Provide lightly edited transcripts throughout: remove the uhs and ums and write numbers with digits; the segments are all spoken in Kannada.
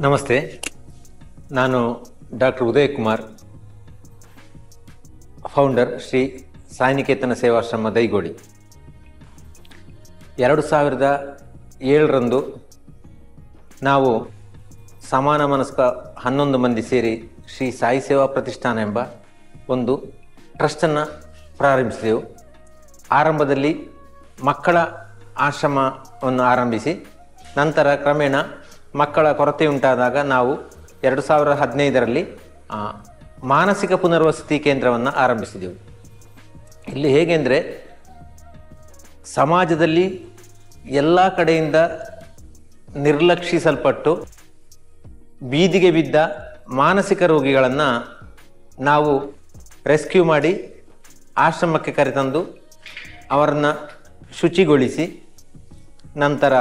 ನಮಸ್ತೆ, ನಾನು ಡಾಕ್ಟರ್ ಉದಯ್ ಕುಮಾರ್, ಫೌಂಡರ್ ಶ್ರೀ ಸಾಯಿನಿಕೇತನ ಸೇವಾಶ್ರಮ ದೈಗೋಡಿ. 2007ರಂದು ನಾವು ಸಮಾನ ಮನಸ್ಕ 11 ಮಂದಿ ಸೇರಿ ಶ್ರೀ ಸಾಯಿ ಸೇವಾ ಪ್ರತಿಷ್ಠಾನ ಎಂಬ ಒಂದು ಟ್ರಸ್ಟನ್ನು ಪ್ರಾರಂಭಿಸಿದೆವು. ಆರಂಭದಲ್ಲಿ ಮಕ್ಕಳ ಆಶ್ರಮವನ್ನು ಆರಂಭಿಸಿ ನಂತರ ಕ್ರಮೇಣ ಮಕ್ಕಳ ಕೊರತೆ ಉಂಟಾದಾಗ ನಾವು 2015ರಲ್ಲಿ ಮಾನಸಿಕ ಪುನರ್ವಸತಿ ಕೇಂದ್ರವನ್ನು ಆರಂಭಿಸಿದೆವು. ಇಲ್ಲಿ ಹೇಗೆಂದರೆ, ಸಮಾಜದಲ್ಲಿ ಎಲ್ಲ ಕಡೆಯಿಂದ ನಿರ್ಲಕ್ಷಿಸಲ್ಪಟ್ಟು ಬೀದಿಗೆ ಬಿದ್ದ ಮಾನಸಿಕ ರೋಗಿಗಳನ್ನು ನಾವು ರೆಸ್ಕ್ಯೂ ಮಾಡಿ ಆಶ್ರಮಕ್ಕೆ ಕರೆತಂದು ಅವರನ್ನು ಶುಚಿಗೊಳಿಸಿ ನಂತರ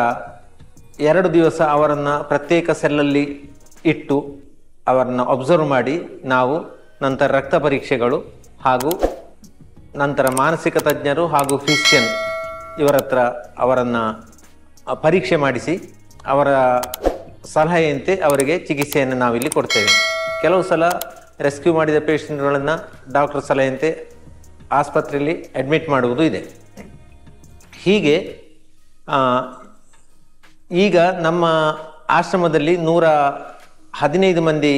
2 ದಿವಸ ಅವರನ್ನು ಪ್ರತ್ಯೇಕ ಸೆಲ್ಲಲ್ಲಿ ಇಟ್ಟು ಅವರನ್ನು ಅಬ್ಸರ್ವ್ ಮಾಡಿ ನಾವು ನಂತರ ರಕ್ತ ಪರೀಕ್ಷೆಗಳು ಹಾಗೂ ನಂತರ ಮಾನಸಿಕ ತಜ್ಞರು ಹಾಗೂ ಫಿಸಿಷಿಯನ್ ಇವರ ಹತ್ರ ಅವರನ್ನು ಪರೀಕ್ಷೆ ಮಾಡಿಸಿ ಅವರ ಸಲಹೆಯಂತೆ ಅವರಿಗೆ ಚಿಕಿತ್ಸೆಯನ್ನು ನಾವಿಲ್ಲಿ ಕೊಡ್ತೇವೆ. ಕೆಲವು ಸಲ ರೆಸ್ಕ್ಯೂ ಮಾಡಿದ ಪೇಷಂಟ್ಗಳನ್ನು ಡಾಕ್ಟರ್ ಸಲಹೆಯಂತೆ ಆಸ್ಪತ್ರೆಯಲ್ಲಿ ಅಡ್ಮಿಟ್ ಮಾಡುವುದು ಇದೆ. ಹೀಗೆ ಈಗ ನಮ್ಮ ಆಶ್ರಮದಲ್ಲಿ 115 ಮಂದಿ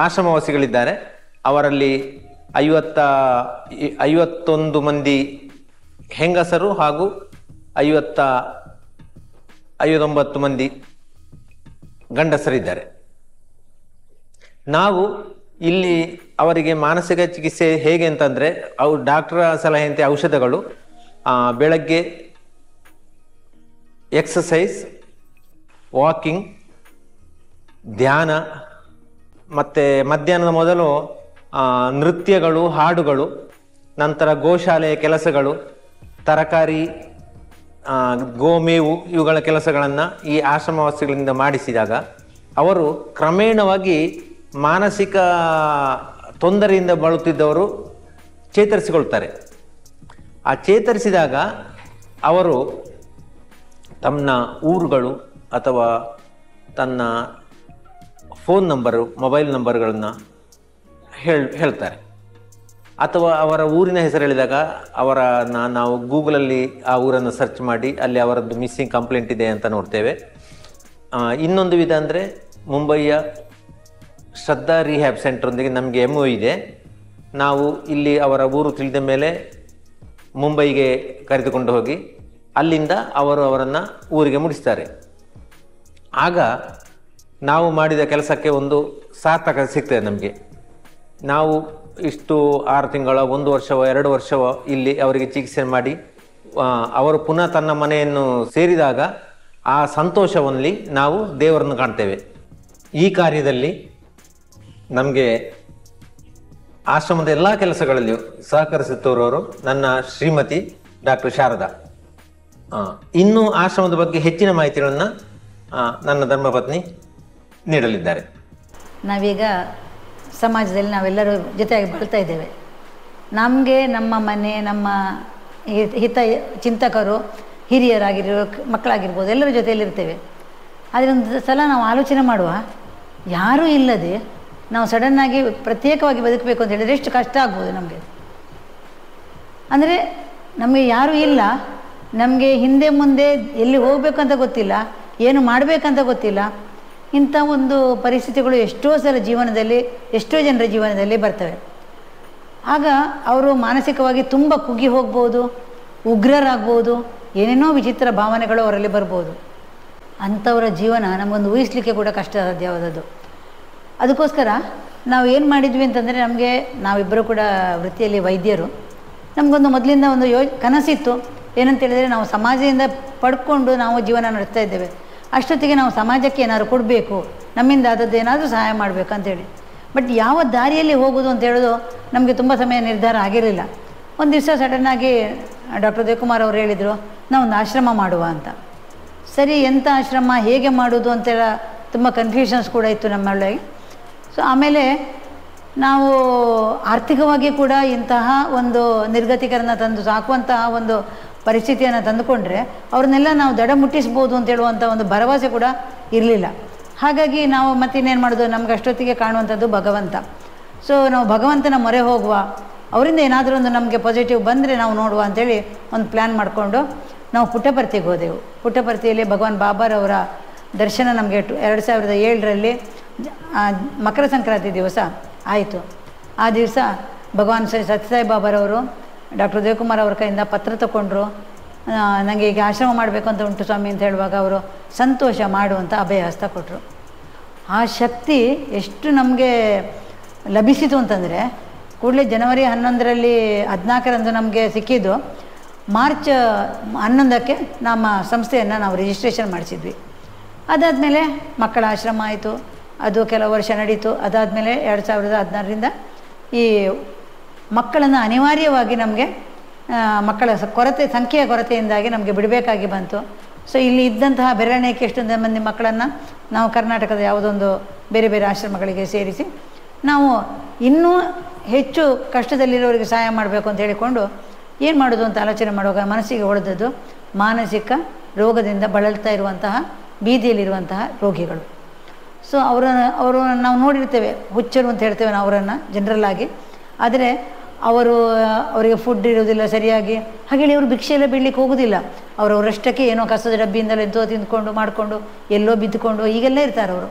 ಆಶ್ರಮವಾಸಿಗಳಿದ್ದಾರೆ. ಅವರಲ್ಲಿ 51 ಮಂದಿ ಹೆಂಗಸರು ಹಾಗೂ 59 ಮಂದಿ ಗಂಡಸರಿದ್ದಾರೆ. ನಾವು ಇಲ್ಲಿ ಅವರಿಗೆ ಮಾನಸಿಕ ಚಿಕಿತ್ಸೆ ಹೇಗೆ ಅಂತಂದರೆ, ಡಾಕ್ಟರ್ ಸಲಹೆಯಂತೆ ಔಷಧಗಳು, ಬೆಳಗ್ಗೆ ಎಕ್ಸಸೈಸ್, ವಾಕಿಂಗ್, ಧ್ಯಾನ, ಮತ್ತು ಮಧ್ಯಾಹ್ನದ ಮೊದಲು ನೃತ್ಯಗಳು, ಹಾಡುಗಳು, ನಂತರ ಗೋಶಾಲೆಯ ಕೆಲಸಗಳು, ತರಕಾರಿ, ಗೋಮೇವು ಇವುಗಳ ಕೆಲಸಗಳನ್ನು ಈ ಆಶ್ರಮವಾಸಿಗಳಿಂದ ಮಾಡಿಸಿದಾಗ ಅವರು ಕ್ರಮೇಣವಾಗಿ ಮಾನಸಿಕ ತೊಂದರೆಯಿಂದ ಬಳಲುತ್ತಿದ್ದವರು ಚೇತರಿಸಿಕೊಳ್ತಾರೆ. ಆ ಚೇತರಿಸಿದಾಗ ಅವರು ತಮ್ಮ ಊರುಗಳು ಅಥವಾ ತನ್ನ ಫೋನ್ ನಂಬರು, ಮೊಬೈಲ್ ನಂಬರ್ಗಳನ್ನು ಹೇಳ್ತಾರೆ. ಅಥವಾ ಅವರ ಊರಿನ ಹೆಸರು ಹೇಳಿದಾಗ ನಾವು ಗೂಗಲಲ್ಲಿ ಆ ಊರನ್ನು ಸರ್ಚ್ ಮಾಡಿ ಅಲ್ಲಿ ಅವರದ್ದು ಮಿಸ್ಸಿಂಗ್ ಕಂಪ್ಲೇಂಟ್ ಇದೆ ಅಂತ ನೋಡ್ತೇವೆ. ಇನ್ನೊಂದು ವಿಧ ಅಂದರೆ, ಮುಂಬಯಿಯ ಶ್ರದ್ಧಾ ರಿಹ್ಯಾಬ್ ಸೆಂಟ್ರೊಂದಿಗೆ ನಮಗೆ MOU ಇದೆ. ನಾವು ಇಲ್ಲಿ ಅವರ ಊರು ತಿಳಿದ ಮೇಲೆ ಮುಂಬೈಗೆ ಕರೆದುಕೊಂಡು ಹೋಗಿ ಅಲ್ಲಿಂದ ಅವರನ್ನು ಊರಿಗೆ ಮುಡಿಸ್ತಾರೆ. ಆಗ ನಾವು ಮಾಡಿದ ಕೆಲಸಕ್ಕೆ ಒಂದು ಸಾರ್ಥಕತೆ ಸಿಗ್ತದೆ ನಮಗೆ. ನಾವು ಇಷ್ಟು 6 ತಿಂಗಳ, 1 ವರ್ಷವೋ 2 ವರ್ಷವೋ ಇಲ್ಲಿ ಅವರಿಗೆ ಚಿಕಿತ್ಸೆ ಮಾಡಿ ಅವರು ಪುನಃ ತನ್ನ ಮನೆಯನ್ನು ಸೇರಿದಾಗ ಆ ಸಂತೋಷದಲ್ಲಿ ನಾವು ದೇವರನ್ನು ಕಾಣ್ತೇವೆ. ಈ ಕಾರ್ಯದಲ್ಲಿ ನಮಗೆ ಆಶ್ರಮದ ಎಲ್ಲ ಕೆಲಸಗಳಲ್ಲಿಯೂ ಸಹಕರಿಸುತ್ತಿರುವವರು ನನ್ನ ಶ್ರೀಮತಿ ಡಾಕ್ಟರ್ ಶಾರದಾ. ಇನ್ನೂ ಆಶ್ರಮದ ಬಗ್ಗೆ ಹೆಚ್ಚಿನ ಮಾಹಿತಿಗಳನ್ನು ನನ್ನ ಧರ್ಮಪತ್ನಿ ನೀಡಲಿದ್ದಾರೆ. ನಾವೀಗ ಸಮಾಜದಲ್ಲಿ ನಾವೆಲ್ಲರೂ ಜೊತೆಯಾಗಿ ಬಾಳ್ತಾ ಇದ್ದೇವೆ. ನಮಗೆ ನಮ್ಮ ಮನೆ, ನಮ್ಮ ಹಿತ ಚಿಂತಕರು, ಹಿರಿಯರಾಗಿರೋ ಮಕ್ಕಳಾಗಿರ್ಬೋದು, ಎಲ್ಲರ ಜೊತೆಯಲ್ಲಿರ್ತೇವೆ. ಆದರೆ ಒಂದು ಸಲ ನಾವು ಆಲೋಚನೆ ಮಾಡುವ, ಯಾರೂ ಇಲ್ಲದೆ ನಾವು ಸಡನ್ನಾಗಿ ಪ್ರತ್ಯೇಕವಾಗಿ ಬದುಕಬೇಕು ಅಂತ ಹೇಳಿದರೆ ಎಷ್ಟು ಕಷ್ಟ ಆಗ್ಬೋದು ನಮಗೆ. ಅಂದರೆ ನಮಗೆ ಯಾರೂ ಇಲ್ಲ, ನಮಗೆ ಹಿಂದೆ ಮುಂದೆ ಎಲ್ಲಿ ಹೋಗಬೇಕು ಅಂತ ಗೊತ್ತಿಲ್ಲ, ಏನು ಮಾಡಬೇಕಂತ ಗೊತ್ತಿಲ್ಲ. ಇಂಥ ಒಂದು ಪರಿಸ್ಥಿತಿಗಳು ಎಷ್ಟೋ ಸಲ ಜೀವನದಲ್ಲಿ, ಎಷ್ಟೋ ಜನರ ಜೀವನದಲ್ಲಿ ಬರ್ತವೆ. ಆಗ ಅವರು ಮಾನಸಿಕವಾಗಿ ತುಂಬ ಕುಗ್ಗಿ ಹೋಗ್ಬೋದು, ಉಗ್ರರಾಗ್ಬೋದು, ಏನೇನೋ ವಿಚಿತ್ರ ಭಾವನೆಗಳು ಅವರಲ್ಲಿ ಬರ್ಬೋದು. ಅಂಥವರ ಜೀವನ ನಮಗೊಂದು ಊಹಿಸಲಿಕ್ಕೆ ಕೂಡ ಕಷ್ಟ ಸಾಧ್ಯವಾದದ್ದು. ಅದಕ್ಕೋಸ್ಕರ ನಾವು ಏನು ಮಾಡಿದ್ವಿ ಅಂತಂದರೆ, ನಾವಿಬ್ಬರು ಕೂಡ ವೃತ್ತಿಯಲ್ಲಿ ವೈದ್ಯರು. ನಮಗೊಂದು ಮೊದಲಿಂದ ಒಂದು ಕನಸಿತ್ತು. ಏನಂತೇಳಿದರೆ, ನಾವು ಸಮಾಜದಿಂದ ಪಡ್ಕೊಂಡು ನಾವು ಜೀವನ ನಡೆಸ್ತಾ ಇದ್ದೇವೆ. ಅಷ್ಟೊತ್ತಿಗೆ ನಾವು ಸಮಾಜಕ್ಕೆ ಏನಾದ್ರು ಕೊಡಬೇಕು, ನಮ್ಮಿಂದ ಆದದ್ದು ಏನಾದರೂ ಸಹಾಯ ಮಾಡಬೇಕು ಅಂತೇಳಿ. ಬಟ್ ಯಾವ ದಾರಿಯಲ್ಲಿ ಹೋಗೋದು ಅಂತ ಹೇಳೋದು ನಮಗೆ ತುಂಬ ಸಮಯ ನಿರ್ಧಾರ ಆಗಿರಲಿಲ್ಲ. ಒಂದು ದಿವಸ ಸಡನ್ನಾಗಿ ಡಾಕ್ಟರ್ ಉದಯ್ ಕುಮಾರ್ ಅವರು ಹೇಳಿದರು, ನಾವು ಒಂದು ಆಶ್ರಮ ಮಾಡುವ ಅಂತ. ಸರಿ, ಎಂಥ ಆಶ್ರಮ, ಹೇಗೆ ಮಾಡೋದು ಅಂತೆಲ್ಲ ತುಂಬ ಕನ್ಫ್ಯೂಷನ್ಸ್ ಕೂಡ ಇತ್ತು ನಮ್ಮೊಳಗೆ. ಸೊ ಆಮೇಲೆ ನಾವು ಆರ್ಥಿಕವಾಗಿ ಕೂಡ ಇಂತಹ ಒಂದು ನಿರ್ಗತಿಕರನ್ನು ತಂದು ಸಾಕುವಂತಹ ಒಂದು ಪರಿಸ್ಥಿತಿಯನ್ನು ತಂದುಕೊಂಡ್ರೆ ಅವ್ರನ್ನೆಲ್ಲ ನಾವು ದಡ ಮುಟ್ಟಿಸ್ಬೋದು ಅಂತ ಹೇಳುವಂಥ ಒಂದು ಭರವಸೆ ಕೂಡ ಇರಲಿಲ್ಲ. ಹಾಗಾಗಿ ನಾವು ಮತ್ತಿನ್ನೇನು ಮಾಡೋದು, ನಮ್ಗೆ ಅಷ್ಟೊತ್ತಿಗೆ ಕಾಣುವಂಥದ್ದು ಭಗವಂತ. ಸೊ ನಾವು ಭಗವಂತನ ಮೊರೆ ಹೋಗುವ, ಅವರಿಂದ ಏನಾದರೂ ಒಂದು ನಮಗೆ ಪಾಸಿಟಿವ್ ಬಂದರೆ ನಾವು ನೋಡುವ ಅಂಥೇಳಿ ಒಂದು ಪ್ಲ್ಯಾನ್ ಮಾಡಿಕೊಂಡು ನಾವು ಪುಟ್ಟಪರ್ತಿಗೆ ಹೋದೆವು. ಪುಟ್ಟಪರ್ತಿಯಲ್ಲಿ ಭಗವಾನ್ ಬಾಬಾರವರ ದರ್ಶನ ನಮಗೆ 2007ರಲ್ಲಿ ಮಕರ ಸಂಕ್ರಾಂತಿ ದಿವಸ ಆಯಿತು. ಆ ದಿವಸ ಭಗವಾನ್ ಶ್ರೀ ಸತ್ಯಸಾಯಿ ಬಾಬಾರವರು ಡಾಕ್ಟರ್ ದೇವಕುಮಾರ್ ಅವ್ರ ಕೈಯಿಂದ ಪತ್ರ ತಗೊಂಡ್ರು. ನನಗೆ ಈಗ ಆಶ್ರಮ ಮಾಡಬೇಕು ಅಂತ ಉಂಟು ಸ್ವಾಮಿ ಅಂತ ಹೇಳುವಾಗ ಅವರು ಸಂತೋಷ ಮಾಡುವಂಥ ಅಭಯ ಹಸ್ತ ಕೊಟ್ಟರು. ಆ ಶಕ್ತಿ ಎಷ್ಟು ನಮಗೆ ಲಭಿಸಿತು ಅಂತಂದರೆ, ಕೂಡಲೇ ಜನವರಿ 11ರಲ್ಲಿ 14ರಂದು ನಮಗೆ ಸಿಕ್ಕಿದ್ದು. ಮಾರ್ಚ್ 11ಕ್ಕೆ ನಮ್ಮ ಸಂಸ್ಥೆಯನ್ನು ನಾವು ರಿಜಿಸ್ಟ್ರೇಷನ್ ಮಾಡಿಸಿದ್ವಿ. ಅದಾದಮೇಲೆ ಮಕ್ಕಳ ಆಶ್ರಮ ಆಯಿತು, ಅದು ಕೆಲವು ವರ್ಷ ನಡೀತು. ಅದಾದಮೇಲೆ 2016ರಿಂದ ಈ ಮಕ್ಕಳನ್ನು ಅನಿವಾರ್ಯವಾಗಿ ನಮಗೆ ಮಕ್ಕಳ ಸಂಖ್ಯೆಯ ಕೊರತೆಯಿಂದಾಗಿ ನಮಗೆ ಬಿಡಬೇಕಾಗಿ ಬಂತು. ಸೊ ಇಲ್ಲಿ ಇದ್ದಂತಹ ಬೆರಳೆಣಿಕೆ ಎಷ್ಟೊಂದು ಮಂದಿ ಮಕ್ಕಳನ್ನು ನಾವು ಕರ್ನಾಟಕದ ಯಾವುದೊಂದು ಬೇರೆ ಬೇರೆ ಆಶ್ರಮಗಳಿಗೆ ಸೇರಿಸಿ ನಾವು ಇನ್ನೂ ಹೆಚ್ಚು ಕಷ್ಟದಲ್ಲಿರೋರಿಗೆ ಸಹಾಯ ಮಾಡಬೇಕು ಅಂತ ಹೇಳಿಕೊಂಡು ಏನು ಮಾಡೋದು ಅಂತ ಆಲೋಚನೆ ಮಾಡುವಾಗ ಮನಸ್ಸಿಗೆ ಹೊಡೆದದ್ದು ಮಾನಸಿಕ ರೋಗದಿಂದ ಬಳಲ್ತಾ ಇರುವಂತಹ ಬೀದಿಯಲ್ಲಿರುವಂತಹ ರೋಗಿಗಳು. ಸೊ ಅವರು ನಾವು ನೋಡಿರ್ತೇವೆ, ಹುಚ್ಚರು ಅಂತ ಹೇಳ್ತೇವೆ ನಾವು ಅವರನ್ನು ಜನರಲ್ಲಾಗಿ. ಆದರೆ ಅವರಿಗೆ ಫುಡ್ ಇರೋದಿಲ್ಲ ಸರಿಯಾಗಿ, ಹಾಗೇಳಿ ಅವರು ಭಿಕ್ಷೆಯೆಲ್ಲ ಬೀಳಲಿಕ್ಕೆ ಹೋಗೋದಿಲ್ಲ. ಅವರವರಷ್ಟಕ್ಕೆ ಏನೋ ಕಸದ ಡಬ್ಬಿಯಿಂದಲೇ ಎಂತೋ ತಿಂದ್ಕೊಂಡು ಮಾಡಿಕೊಂಡು ಎಲ್ಲೋ ಬಿದ್ದುಕೊಂಡು ಹೀಗೆಲ್ಲ ಇರ್ತಾರೆ ಅವರು.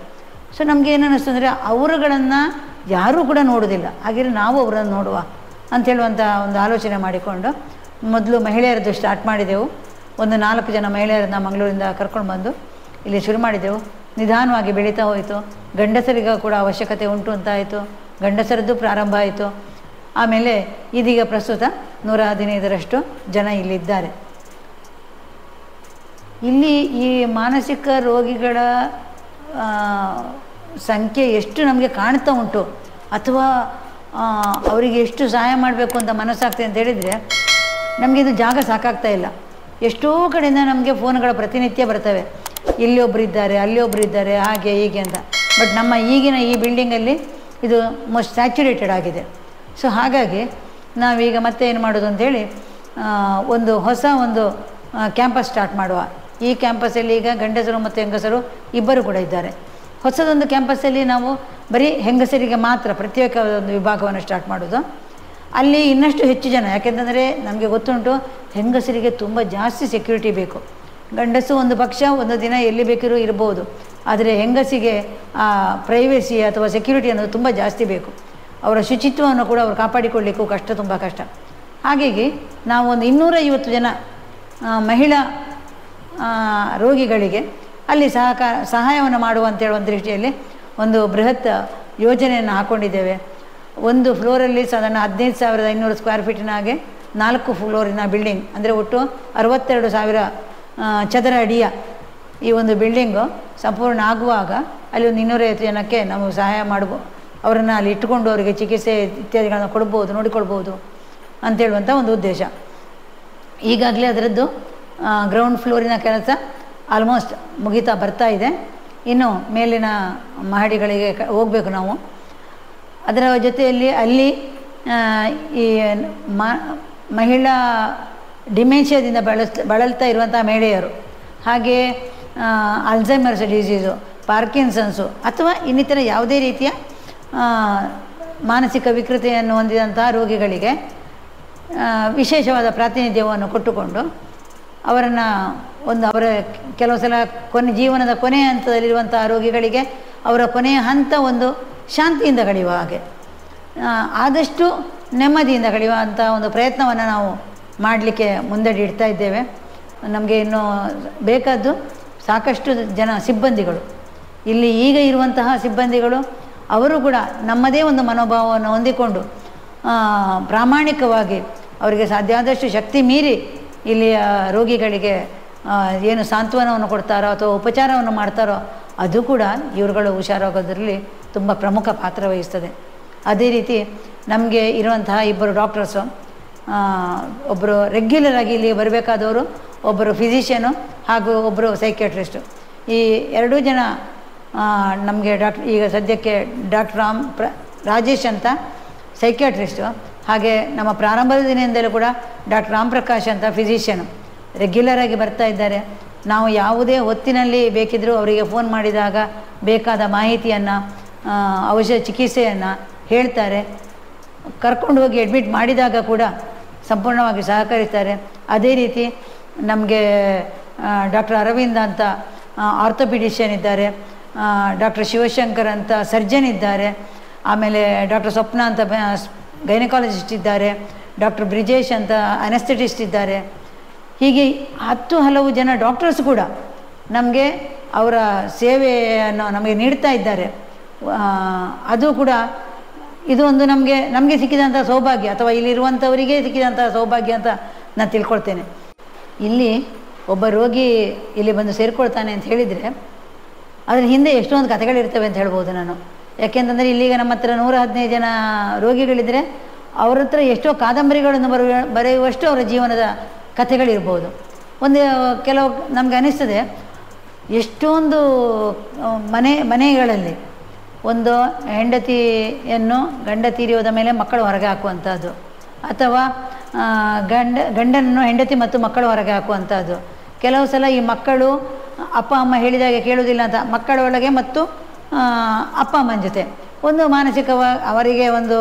ಸೊ ನಮಗೆ ಏನು ಅನ್ನಿಸ್ತು ಅಂದರೆ ಅವರುಗಳನ್ನು ಯಾರೂ ಕೂಡ ನೋಡೋದಿಲ್ಲ, ಹಾಗೆ ನಾವು ಅವರನ್ನು ನೋಡುವ ಅಂಥೇಳುವಂಥ ಒಂದು ಆಲೋಚನೆ ಮಾಡಿಕೊಂಡು ಮೊದಲು ಮಹಿಳೆಯರದ್ದು ಸ್ಟಾರ್ಟ್ ಮಾಡಿದೆವು. ಒಂದು 4 ಜನ ಮಹಿಳೆಯರನ್ನ ಮಂಗಳೂರಿಂದ ಕರ್ಕೊಂಡು ಬಂದು ಇಲ್ಲಿ ಶುರು ಮಾಡಿದೆವು. ನಿಧಾನವಾಗಿ ಬೆಳೀತಾ ಹೋಯಿತು. ಗಂಡಸರಿಗೂ ಕೂಡ ಅವಶ್ಯಕತೆ ಉಂಟು ಅಂತಾಯಿತು. ಗಂಡಸರದ್ದು ಪ್ರಾರಂಭ ಆಯಿತು. ಆಮೇಲೆ ಇದೀಗ ಪ್ರಸ್ತುತ 115ರಷ್ಟು ಜನ ಇಲ್ಲಿದ್ದಾರೆ. ಇಲ್ಲಿ ಈ ಮಾನಸಿಕ ರೋಗಿಗಳ ಸಂಖ್ಯೆ ಎಷ್ಟು ನಮಗೆ ಕಾಣ್ತಾ ಉಂಟು, ಅಥವಾ ಅವರಿಗೆ ಎಷ್ಟು ಸಹಾಯ ಮಾಡಬೇಕು ಅಂತ ಮನಸ್ಸಾಗ್ತದೆ ಅಂತ ಹೇಳಿದರೆ ನಮಗೆ ಇದು ಜಾಗ ಸಾಕಾಗ್ತಾ ಇಲ್ಲ. ಎಷ್ಟೋ ಕಡೆಯಿಂದ ನಮಗೆ ಫೋನ್ಗಳ ಪ್ರತಿನಿತ್ಯ ಬರ್ತವೆ, ಇಲ್ಲಿ ಒಬ್ಬರು ಇದ್ದಾರೆ, ಅಲ್ಲಿ ಒಬ್ಬರು ಇದ್ದಾರೆ, ಹಾಗೆ ಹೀಗೆ ಅಂತ. ಬಟ್ ನಮ್ಮ ಈಗಿನ ಈ ಬಿಲ್ಡಿಂಗಲ್ಲಿ ಇದು ಮೋಸ್ಟ್ ಸ್ಯಾಚುರೇಟೆಡ್ ಆಗಿದೆ. ಸೊ ಹಾಗಾಗಿ ನಾವೀಗ ಮತ್ತೆ ಏನು ಮಾಡೋದು ಅಂಥೇಳಿ ಒಂದು ಹೊಸ ಕ್ಯಾಂಪಸ್ ಸ್ಟಾರ್ಟ್ ಮಾಡುವ. ಈ ಕ್ಯಾಂಪಸ್ಸಲ್ಲಿ ಈಗ ಗಂಡಸರು ಮತ್ತು ಹೆಂಗಸರು ಇಬ್ಬರು ಕೂಡ ಇದ್ದಾರೆ. ಹೊಸದೊಂದು ಕ್ಯಾಂಪಸ್ಸಲ್ಲಿ ನಾವು ಬರೀ ಹೆಂಗಸರಿಗೆ ಮಾತ್ರ ಪ್ರತ್ಯೇಕ ಒಂದು ವಿಭಾಗವನ್ನು ಸ್ಟಾರ್ಟ್ ಮಾಡೋದು. ಅಲ್ಲಿ ಇನ್ನಷ್ಟು ಹೆಚ್ಚು ಜನ, ಯಾಕೆಂತಂದರೆ ನಮಗೆ ಗೊತ್ತುಂಟು ಹೆಂಗಸರಿಗೆ ತುಂಬ ಜಾಸ್ತಿ ಸೆಕ್ಯೂರಿಟಿ ಬೇಕು. ಗಂಡಸು ಒಂದು ಪಕ್ಷ ಒಂದು ದಿನ ಎಲ್ಲಿ ಬೇಕಿರೋ ಇರ್ಬೋದು, ಆದರೆ ಹೆಂಗಸಿಗೆ ಪ್ರೈವೇಸಿ ಅಥವಾ ಸೆಕ್ಯೂರಿಟಿ ಅನ್ನೋದು ತುಂಬ ಜಾಸ್ತಿ ಬೇಕು. ಅವರ ಶುಚಿತ್ವವನ್ನು ಕೂಡ ಅವರು ಕಾಪಾಡಿಕೊಳ್ಳಿಕ್ಕೂ ತುಂಬ ಕಷ್ಟ. ಹಾಗಾಗಿ ನಾವು ಒಂದು 250 ಜನ ಮಹಿಳಾ ರೋಗಿಗಳಿಗೆ ಅಲ್ಲಿ ಸಹಾಯವನ್ನು ಮಾಡುವಂಥೇಳಿ ಒಂದು ದೃಷ್ಟಿಯಲ್ಲಿ ಒಂದು ಬೃಹತ್ ಯೋಜನೆಯನ್ನು ಹಾಕ್ಕೊಂಡಿದ್ದೇವೆ. ಒಂದು ಫ್ಲೋರಲ್ಲಿ ಸಾಧಾರಣ 15,500 ಸ್ಕ್ವೇರ್ ಫೀಟಿನ ಹಾಗೆ 4 ಫ್ಲೋರಿನ ಬಿಲ್ಡಿಂಗ್, ಅಂದರೆ ಒಟ್ಟು 62,000 ಚದರ ಅಡಿಯ ಈ ಒಂದು ಬಿಲ್ಡಿಂಗು ಸಂಪೂರ್ಣ ಆಗುವಾಗ ಅಲ್ಲಿ ಒಂದು 250 ಜನಕ್ಕೆ ನಾವು ಸಹಾಯ ಮಾಡ್ಬೋದು. ಅವರನ್ನು ಅಲ್ಲಿ ಇಟ್ಟುಕೊಂಡು ಅವರಿಗೆ ಚಿಕಿತ್ಸೆ ಇತ್ಯಾದಿಗಳನ್ನು ಕೊಡ್ಬೋದು, ನೋಡಿಕೊಳ್ಬೋದು ಅಂತೇಳುವಂಥ ಒಂದು ಉದ್ದೇಶ. ಈಗಾಗಲೇ ಅದರದ್ದು ಗ್ರೌಂಡ್ ಫ್ಲೋರಿನ ಕೆಲಸ ಆಲ್ಮೋಸ್ಟ್ ಮುಗಿತಾ ಬರ್ತಾ ಇದೆ. ಇನ್ನು ಮೇಲಿನ ಮಹಡಿಗಳಿಗೆ ಹೋಗಬೇಕು ನಾವು. ಅದರ ಜೊತೆಯಲ್ಲಿ ಅಲ್ಲಿ ಈ ಮಹಿಳಾ ಡಿಮೆನ್ಷಿಯಾದಿಂದ ಬಳಲ್ತಾ ಇರುವಂಥ ಮಹಿಳೆಯರು, ಹಾಗೆ ಅಲ್ಝೈಮರ್ಸ್ ಡಿಸೀಸು, ಪಾರ್ಕಿನ್ಸನ್ಸು ಅಥವಾ ಇನ್ನಿತರ ಯಾವುದೇ ರೀತಿಯ ಮಾನಸಿಕ ವಿಕೃತಿಯನ್ನು ಹೊಂದಿದಂತಹ ರೋಗಿಗಳಿಗೆ ವಿಶೇಷವಾದ ಪ್ರಾತಿನಿಧ್ಯವನ್ನು ಕೊಟ್ಟುಕೊಂಡು ಅವರನ್ನು ಅವರ ಕೆಲವು ಸಲ ಜೀವನದ ಕೊನೆಯ ಹಂತದಲ್ಲಿರುವಂಥ ರೋಗಿಗಳಿಗೆ ಅವರ ಕೊನೆಯ ಹಂತ ಒಂದು ಶಾಂತಿಯಿಂದ ಕಳೆಯುವ ಹಾಗೆ, ಆದಷ್ಟು ನೆಮ್ಮದಿಯಿಂದ ಕಳೆಯುವಂಥ ಒಂದು ಪ್ರಯತ್ನವನ್ನು ನಾವು ಮಾಡಲಿಕ್ಕೆ ಮುಂದಡಿ ಇಡ್ತಾ ಇದ್ದೇವೆ. ನಮಗೆ ಇನ್ನೂ ಬೇಕಾದ್ದು ಸಾಕಷ್ಟು ಜನ ಸಿಬ್ಬಂದಿಗಳು. ಇಲ್ಲಿ ಈಗ ಇರುವಂತಹ ಸಿಬ್ಬಂದಿಗಳು ಅವರು ಕೂಡ ನಮ್ಮದೇ ಒಂದು ಮನೋಭಾವವನ್ನು ಹೊಂದಿಕೊಂಡು ಪ್ರಾಮಾಣಿಕವಾಗಿ ಅವರಿಗೆ ಸಾಧ್ಯ ಆದಷ್ಟು ಶಕ್ತಿ ಮೀರಿ ಇಲ್ಲಿಯ ರೋಗಿಗಳಿಗೆ ಏನು ಸಾಂತ್ವನವನ್ನು ಕೊಡ್ತಾರೋ ಅಥವಾ ಉಪಚಾರವನ್ನು ಮಾಡ್ತಾರೋ ಅದು ಕೂಡ ಇವರುಗಳು ಹುಷಾರಾಗೋದ್ರಲ್ಲಿ ತುಂಬ ಪ್ರಮುಖ ಪಾತ್ರ ವಹಿಸ್ತದೆ. ಅದೇ ರೀತಿ ನಮಗೆ ಇರುವಂತಹ 2 ಡಾಕ್ಟರ್ಸು, ಒಬ್ಬರು ರೆಗ್ಯುಲರಾಗಿ ಇಲ್ಲಿ ಬರಬೇಕಾದವರು, ಒಬ್ಬರು ಫಿಸಿಷಿಯನು ಹಾಗೂ ಒಬ್ಬರು ಸೈಕ್ಯಾಟ್ರಿಸ್ಟು. ಈ 2 ಜನ ನಮಗೆ ಈಗ ಸದ್ಯಕ್ಕೆ ಡಾಕ್ಟರ್ ರಾಜೇಶ್ ಅಂತ ಸೈಕ್ಯಾಟ್ರಿಸ್ಟು, ಹಾಗೆ ನಮ್ಮ ಪ್ರಾರಂಭದ ದಿನದಿಂದಲೂ ಕೂಡ ಡಾಕ್ಟರ್ ರಾಮ್ ಪ್ರಕಾಶ್ ಅಂತ ಫಿಸಿಷಿಯನು ರೆಗ್ಯುಲರಾಗಿ ಬರ್ತಾ ಇದ್ದಾರೆ. ನಾವು ಯಾವುದೇ ಹೊತ್ತಿನಲ್ಲಿ ಬೇಕಿದ್ದರೂ ಅವರಿಗೆ ಫೋನ್ ಮಾಡಿದಾಗ ಬೇಕಾದ ಮಾಹಿತಿಯನ್ನು ಔಷಧ ಚಿಕಿತ್ಸೆಯನ್ನು ಹೇಳ್ತಾರೆ. ಕರ್ಕೊಂಡು ಹೋಗಿ ಅಡ್ಮಿಟ್ ಮಾಡಿದಾಗ ಕೂಡ ಸಂಪೂರ್ಣವಾಗಿ ಸಹಕರಿಸ್ತಾರೆ. ಅದೇ ರೀತಿ ನಮಗೆ ಡಾಕ್ಟರ್ ಅರವಿಂದ್ ಅಂತ ಆರ್ಥೋಪಿಡಿಷಿಯನ್ ಇದ್ದಾರೆ, ಡಾಕ್ಟರ್ ಶಿವಶಂಕರ್ ಅಂತ ಸರ್ಜನ್ ಇದ್ದಾರೆ, ಆಮೇಲೆ ಡಾಕ್ಟರ್ ಸ್ವಪ್ನ ಅಂತ ಗೈನಕಾಲಜಿಸ್ಟ್ ಇದ್ದಾರೆ, ಡಾಕ್ಟರ್ ಬ್ರಿಜೇಶ್ ಅಂತ ಅನೆಸ್ಥೆಟಿಸ್ಟ್ ಇದ್ದಾರೆ. ಹೀಗೆ ಹಲವು ಜನ ಡಾಕ್ಟರ್ಸ್ ಕೂಡ ನಮಗೆ ಅವರ ಸೇವೆಯನ್ನು ನಮಗೆ ನೀಡ್ತಾ ಇದ್ದಾರೆ. ಅದು ಕೂಡ ಇದು ಒಂದು ನಮಗೆ ಸಿಕ್ಕಿದಂಥ ಸೌಭಾಗ್ಯ, ಅಥವಾ ಇಲ್ಲಿರುವಂಥವರಿಗೆ ಸಿಕ್ಕಿದಂಥ ಸೌಭಾಗ್ಯ ಅಂತ ನಾನು ತಿಳ್ಕೊಳ್ತೇನೆ. ಇಲ್ಲಿ ಒಬ್ಬ ರೋಗಿ ಇಲ್ಲಿ ಬಂದು ಸೇರಿಕೊಳ್ತಾನೆ ಅಂತ ಹೇಳಿದರೆ ಅದ್ರ ಹಿಂದೆ ಎಷ್ಟೊಂದು ಕಥೆಗಳಿರ್ತವೆ ಅಂತ ಹೇಳ್ಬೋದು ನಾನು. ಯಾಕೆಂತಂದರೆ ಇಲ್ಲಿಗ ನಮ್ಮ ಹತ್ರ 115 ಜನ ರೋಗಿಗಳಿದ್ದರೆ ಅವ್ರ ಹತ್ರ ಎಷ್ಟೋ ಕಾದಂಬರಿಗಳನ್ನು ಬರೆಯುವಷ್ಟು ಅವರ ಜೀವನದ ಕಥೆಗಳಿರ್ಬೋದು. ಕೆಲವು ನಮಗೆ ಅನಿಸ್ತದೆ, ಎಷ್ಟೊಂದು ಮನೆಗಳಲ್ಲಿ ಒಂದು ಹೆಂಡತಿಯನ್ನು ಗಂಡ ತೀರಿಯೋದ ಮೇಲೆ ಮಕ್ಕಳು ಹೊರಗೆ ಹಾಕುವಂಥದ್ದು, ಅಥವಾ ಗಂಡನನ್ನು ಹೆಂಡತಿ ಮತ್ತು ಮಕ್ಕಳು ಹೊರಗೆ ಹಾಕುವಂಥದ್ದು. ಕೆಲವು ಸಲ ಈ ಮಕ್ಕಳು ಅಪ್ಪ ಅಮ್ಮ ಹೇಳಿದಾಗೆ ಕೇಳುವುದಿಲ್ಲ ಅಂತ ಮಕ್ಕಳ ಒಳಗೆ ಮತ್ತು ಅಪ್ಪ ಅಮ್ಮನ ಜೊತೆ ಒಂದು ಮಾನಸಿಕವಾಗಿ ಅವರಿಗೆ ಒಂದು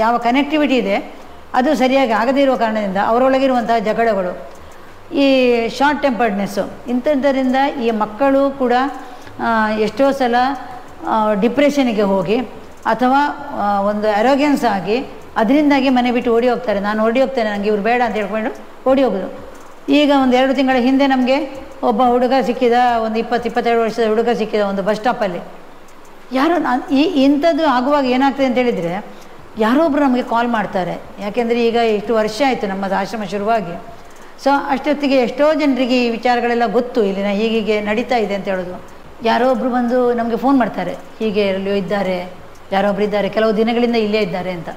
ಯಾವ ಕನೆಕ್ಟಿವಿಟಿ ಇದೆ ಅದು ಸರಿಯಾಗಿ ಆಗದೇ ಇರುವ ಕಾರಣದಿಂದ ಅವರೊಳಗಿರುವಂತಹ ಜಗಳಗಳು, ಈ ಶಾರ್ಟ್ ಟೆಂಪರ್ಡ್ನೆಸ್ಸು, ಇಂಥದ್ದರಿಂದ ಈ ಮಕ್ಕಳು ಕೂಡ ಎಷ್ಟೋ ಸಲ ಡಿಪ್ರೆಷನ್ಗೆ ಹೋಗಿ ಅಥವಾ ಒಂದು ಅರೋಗ್ಯನ್ಸ್ ಆಗಿ ಅದರಿಂದಾಗಿ ಮನೆ ಬಿಟ್ಟು ಓಡಿ ಹೋಗ್ತಾರೆ. ನಾನು ಓಡಿ ಹೋಗ್ತೇನೆ, ನನಗೆ ಇವ್ರು ಬೇಡ ಅಂತ ಹೇಳ್ಕೊಂಡು ಓಡಿ ಹೋಗೋದು. ಈಗ ಒಂದು 2 ತಿಂಗಳ ಹಿಂದೆ ನಮಗೆ ಒಬ್ಬ ಹುಡುಗ ಸಿಕ್ಕಿದ, ಒಂದು 20-22 ವರ್ಷದ ಹುಡುಗ ಸಿಕ್ಕಿದ ಒಂದು ಬಸ್ ಸ್ಟಾಪಲ್ಲಿ. ಯಾರೋ ಇಂಥದ್ದು ಆಗುವಾಗ ಏನಾಗ್ತದೆ ಅಂತ ಹೇಳಿದರೆ ಯಾರೋ ಒಬ್ಬರು ನಮಗೆ ಕಾಲ್ ಮಾಡ್ತಾರೆ. ಯಾಕೆಂದರೆ ಈಗ ಇಷ್ಟು ವರ್ಷ ಆಯಿತು ನಮ್ಮದು ಆಶ್ರಮ ಶುರುವಾಗಿ. ಸೊ ಅಷ್ಟೊತ್ತಿಗೆ ಎಷ್ಟೋ ಜನರಿಗೆ ಈ ವಿಚಾರಗಳೆಲ್ಲ ಗೊತ್ತು, ಇಲ್ಲಿನ ಹೀಗೆ ನಡೀತಾ ಇದೆ ಅಂತ ಹೇಳೋದು. ಯಾರೋ ಒಬ್ಬರು ಬಂದು ನಮಗೆ ಫೋನ್ ಮಾಡ್ತಾರೆ, ಹೀಗೆ ಎಲ್ಲಿಯೋ ಇದ್ದಾರೆ, ಯಾರೊಬ್ಬರು ಇದ್ದಾರೆ, ಕೆಲವು ದಿನಗಳಿಂದ ಇಲ್ಲೇ ಇದ್ದಾರೆ ಅಂತ.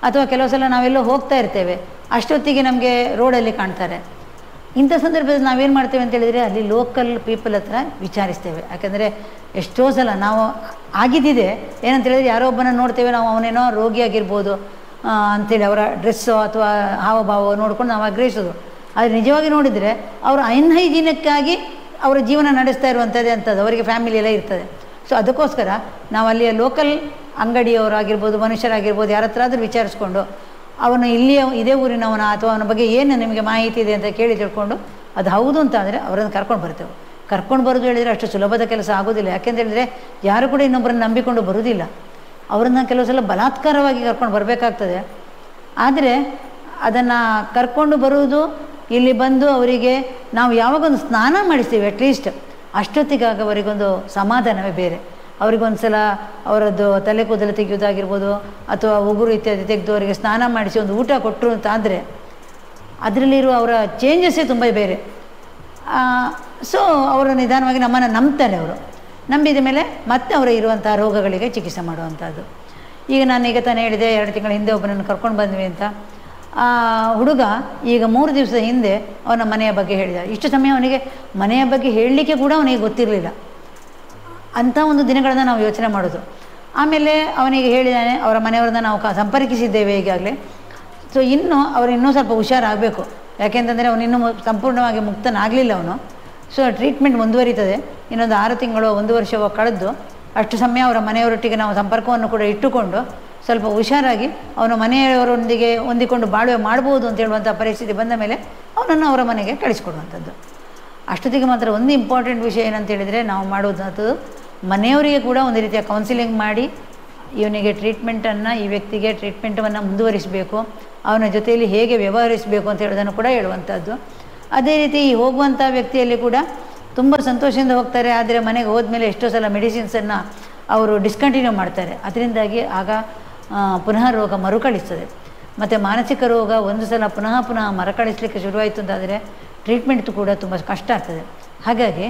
ಅಥವಾ ಕೆಲವು ಸಲ ನಾವೆಲ್ಲೋ ಹೋಗ್ತಾ ಇರ್ತೇವೆ, ಅಷ್ಟೊತ್ತಿಗೆ ನಮಗೆ ರೋಡಲ್ಲಿ ಕಾಣ್ತಾರೆ. ಇಂಥ ಸಂದರ್ಭದಲ್ಲಿ ನಾವೇನು ಮಾಡ್ತೇವೆ ಅಂತ ಹೇಳಿದರೆ ಅಲ್ಲಿ ಲೋಕಲ್ ಪೀಪಲ್ ಹತ್ರ ವಿಚಾರಿಸ್ತೇವೆ. ಯಾಕಂದರೆ ಎಷ್ಟೋ ಸಲ ನಾವು ಆಗಿದ್ದಿದೆ ಏನಂತ ಹೇಳಿದರೆ ಯಾರೋ ಒಬ್ಬನ ನೋಡ್ತೇವೆ, ನಾವು ಅವನೇನೋ ರೋಗಿಯಾಗಿರ್ಬೋದು ಅಂಥೇಳಿ ಅವರ ಡ್ರೆಸ್ಸು ಅಥವಾ ಹಾವಭಾವ ನೋಡ್ಕೊಂಡು ನಾವು ಆಗ್ರಹಿಸೋದು. ಆದರೆ ನಿಜವಾಗಿ ನೋಡಿದರೆ ಅವರು ಅನ್ಹೈಜೀನಿಕ್ಕಾಗಿ ಅವರ ಜೀವನ ನಡೆಸ್ತಾ ಇರುವಂಥದ್ದೇ ಅಂಥದ್ದು, ಅವರಿಗೆ ಫ್ಯಾಮಿಲಿ ಎಲ್ಲ ಇರ್ತದೆ. ಸೊ ಅದಕ್ಕೋಸ್ಕರ ನಾವು ಅಲ್ಲಿಯ ಲೋಕಲ್ ಅಂಗಡಿಯವರಾಗಿರ್ಬೋದು, ಮನುಷ್ಯರಾಗಿರ್ಬೋದು, ಯಾರ ಹತ್ರ ಆದರೂ ವಿಚಾರಿಸ್ಕೊಂಡು ಅವನು ಇಲ್ಲಿಯ ಇದೇ ಊರಿನವನ ಅಥವಾ ಅವನ ಬಗ್ಗೆ ಏನು ನಿಮಗೆ ಮಾಹಿತಿ ಇದೆ ಅಂತ ಕೇಳಿ ತಿಳ್ಕೊಂಡು ಅದು ಹೌದು ಅಂತ ಅಂದರೆ ಅವರನ್ನು ಕರ್ಕೊಂಡು ಬರ್ತೇವೆ. ಕರ್ಕೊಂಡು ಬರೋದು ಹೇಳಿದರೆ ಅಷ್ಟು ಸುಲಭದ ಕೆಲಸ ಆಗೋದಿಲ್ಲ. ಯಾಕೆಂತ ಹೇಳಿದರೆ ಯಾರು ಕೂಡ ಇನ್ನೊಬ್ಬರನ್ನು ನಂಬಿಕೊಂಡು ಬರೋದಿಲ್ಲ. ಅವರನ್ನು ಕೆಲವು ಸಲ ಬಲಾತ್ಕಾರವಾಗಿ ಕರ್ಕೊಂಡು ಬರಬೇಕಾಗ್ತದೆ. ಆದರೆ ಅದನ್ನು ಕರ್ಕೊಂಡು ಬರುವುದು, ಇಲ್ಲಿ ಬಂದು ಅವರಿಗೆ ನಾವು ಯಾವಾಗೊಂದು ಸ್ನಾನ ಮಾಡಿಸ್ತೀವಿ ಅಟ್ಲೀಸ್ಟ್ ಅಷ್ಟೊತ್ತಿಗಾಗ ಅವರಿಗೊಂದು ಸಮಾಧಾನವೇ ಬೇರೆ. ಅವರಿಗೊಂದು ಸಲ ಅವರದ್ದು ತಲೆ ಕೂದಲು ತೆಗೆಯೋದಾಗಿರ್ಬೋದು ಅಥವಾ ಉಗುರು ಇತ್ಯಾದಿ ತೆಗೆದು ಅವರಿಗೆ ಸ್ನಾನ ಮಾಡಿಸಿ ಒಂದು ಊಟ ಕೊಟ್ಟರು ಅಂತ ಆದರೆ ಅದರಲ್ಲಿರುವ ಅವರ ಚೇಂಜಸ್ಸೇ ತುಂಬ ಬೇರೆ. ಸೊ ಅವರು ನಿಧಾನವಾಗಿ ನಮ್ಮನ್ನು ನಂಬ್ತಾರೆ. ಅವರು ನಂಬಿದ ಮೇಲೆ ಮತ್ತೆ ಅವರು ಇರುವಂಥ ರೋಗಗಳಿಗೆ ಚಿಕಿತ್ಸೆ ಮಾಡುವಂಥದ್ದು. ಈಗ ನಾನೀಗ ತಾನೇ ಹೇಳಿದೆ 2 ತಿಂಗಳ ಹಿಂದೆ ಒಬ್ಬನನ್ನು ಕರ್ಕೊಂಡು ಬಂದ್ವಿ ಅಂತ. ಆ ಹುಡುಗ ಈಗ 3 ದಿವಸದ ಹಿಂದೆ ಅವನ ಮನೆಯ ಬಗ್ಗೆ ಹೇಳಿದ. ಇಷ್ಟು ಸಮಯ ಅವನಿಗೆ ಮನೆಯ ಬಗ್ಗೆ ಹೇಳಲಿಕ್ಕೆ ಕೂಡ ಅವನಿಗೆ ಗೊತ್ತಿರಲಿಲ್ಲ. ಅಂಥ ಒಂದು ದಿನಗಳನ್ನು ನಾವು ಯೋಚನೆ ಮಾಡೋದು. ಆಮೇಲೆ ಅವನಿಗೆ ಹೇಳಿದ್ದಾನೆ, ಅವರ ಮನೆಯವ್ರನ್ನ ನಾವು ಸಂಪರ್ಕಿಸಿದ್ದೇವೆ ಈಗಾಗಲೇ. ಸೊ ಇನ್ನೂ ಸ್ವಲ್ಪ ಹುಷಾರಾಗಬೇಕು. ಯಾಕೆಂತಂದರೆ ಅವನಿನ್ನೂ ಸಂಪೂರ್ಣವಾಗಿ ಮುಕ್ತನಾಗಲಿಲ್ಲ ಅವನು. ಸೊ ಟ್ರೀಟ್ಮೆಂಟ್ ಮುಂದುವರಿತದೆ. ಇನ್ನೊಂದು 6 ತಿಂಗಳು 1 ವರ್ಷವೋ ಕಳೆದು ಅಷ್ಟು ಸಮಯ ಅವರ ಮನೆಯವರೊಟ್ಟಿಗೆ ನಾವು ಸಂಪರ್ಕವನ್ನು ಕೂಡ ಇಟ್ಟುಕೊಂಡು ಸ್ವಲ್ಪ ಹುಷಾರಾಗಿ ಅವನ ಮನೆಯವರೊಂದಿಗೆ ಹೊಂದಿಕೊಂಡು ಬಾಳ್ವೆ ಮಾಡ್ಬೋದು ಅಂತ ಹೇಳುವಂಥ ಪರಿಸ್ಥಿತಿ ಬಂದ ಮೇಲೆ ಅವನನ್ನು ಅವರ ಮನೆಗೆ ಕಳಿಸ್ಕೊಡುವಂಥದ್ದು. ಅಷ್ಟೊತ್ತಿಗೆ ಮಾತ್ರ ಒಂದು ಇಂಪಾರ್ಟೆಂಟ್ ವಿಷಯ ಏನಂತ ಹೇಳಿದರೆ ನಾವು ಮಾಡೋದಂಥದ್ದು ಮನೆಯವರಿಗೆ ಕೂಡ ಒಂದು ರೀತಿಯ ಕೌನ್ಸಿಲಿಂಗ್ ಮಾಡಿ ಇವನಿಗೆ ಟ್ರೀಟ್ಮೆಂಟನ್ನು, ಈ ವ್ಯಕ್ತಿಗೆ ಟ್ರೀಟ್ಮೆಂಟನ್ನು ಮುಂದುವರಿಸಬೇಕು, ಅವನ ಜೊತೆಯಲ್ಲಿ ಹೇಗೆ ವ್ಯವಹರಿಸಬೇಕು ಅಂತ ಹೇಳೋದನ್ನು ಕೂಡ ಹೇಳುವಂಥದ್ದು. ಅದೇ ರೀತಿ ಈ ಹೋಗುವಂಥ ವ್ಯಕ್ತಿಯಲ್ಲಿ ಕೂಡ ತುಂಬ ಸಂತೋಷದಿಂದ ಹೋಗ್ತಾರೆ. ಆದರೆ ಮನೆಗೆ ಹೋದ್ಮೇಲೆ ಎಷ್ಟೋ ಸಲ ಮೆಡಿಸಿನ್ಸನ್ನು ಅವರು ಡಿಸ್ಕಂಟಿನ್ಯೂ ಮಾಡ್ತಾರೆ. ಅದರಿಂದಾಗಿ ಆಗ ಪುನಃ ರೋಗ ಮರುಕಳಿಸ್ತದೆ. ಮತ್ತು ಮಾನಸಿಕ ರೋಗ ಒಂದು ಸಲ ಪುನಃ ಮರುಕಳಿಸಲಿಕ್ಕೆ ಶುರುವಾಯಿತು ಅಂತಾದರೆ ಟ್ರೀಟ್ಮೆಂಟ್ ಕೂಡ ತುಂಬ ಕಷ್ಟ ಆಗ್ತದೆ. ಹಾಗಾಗಿ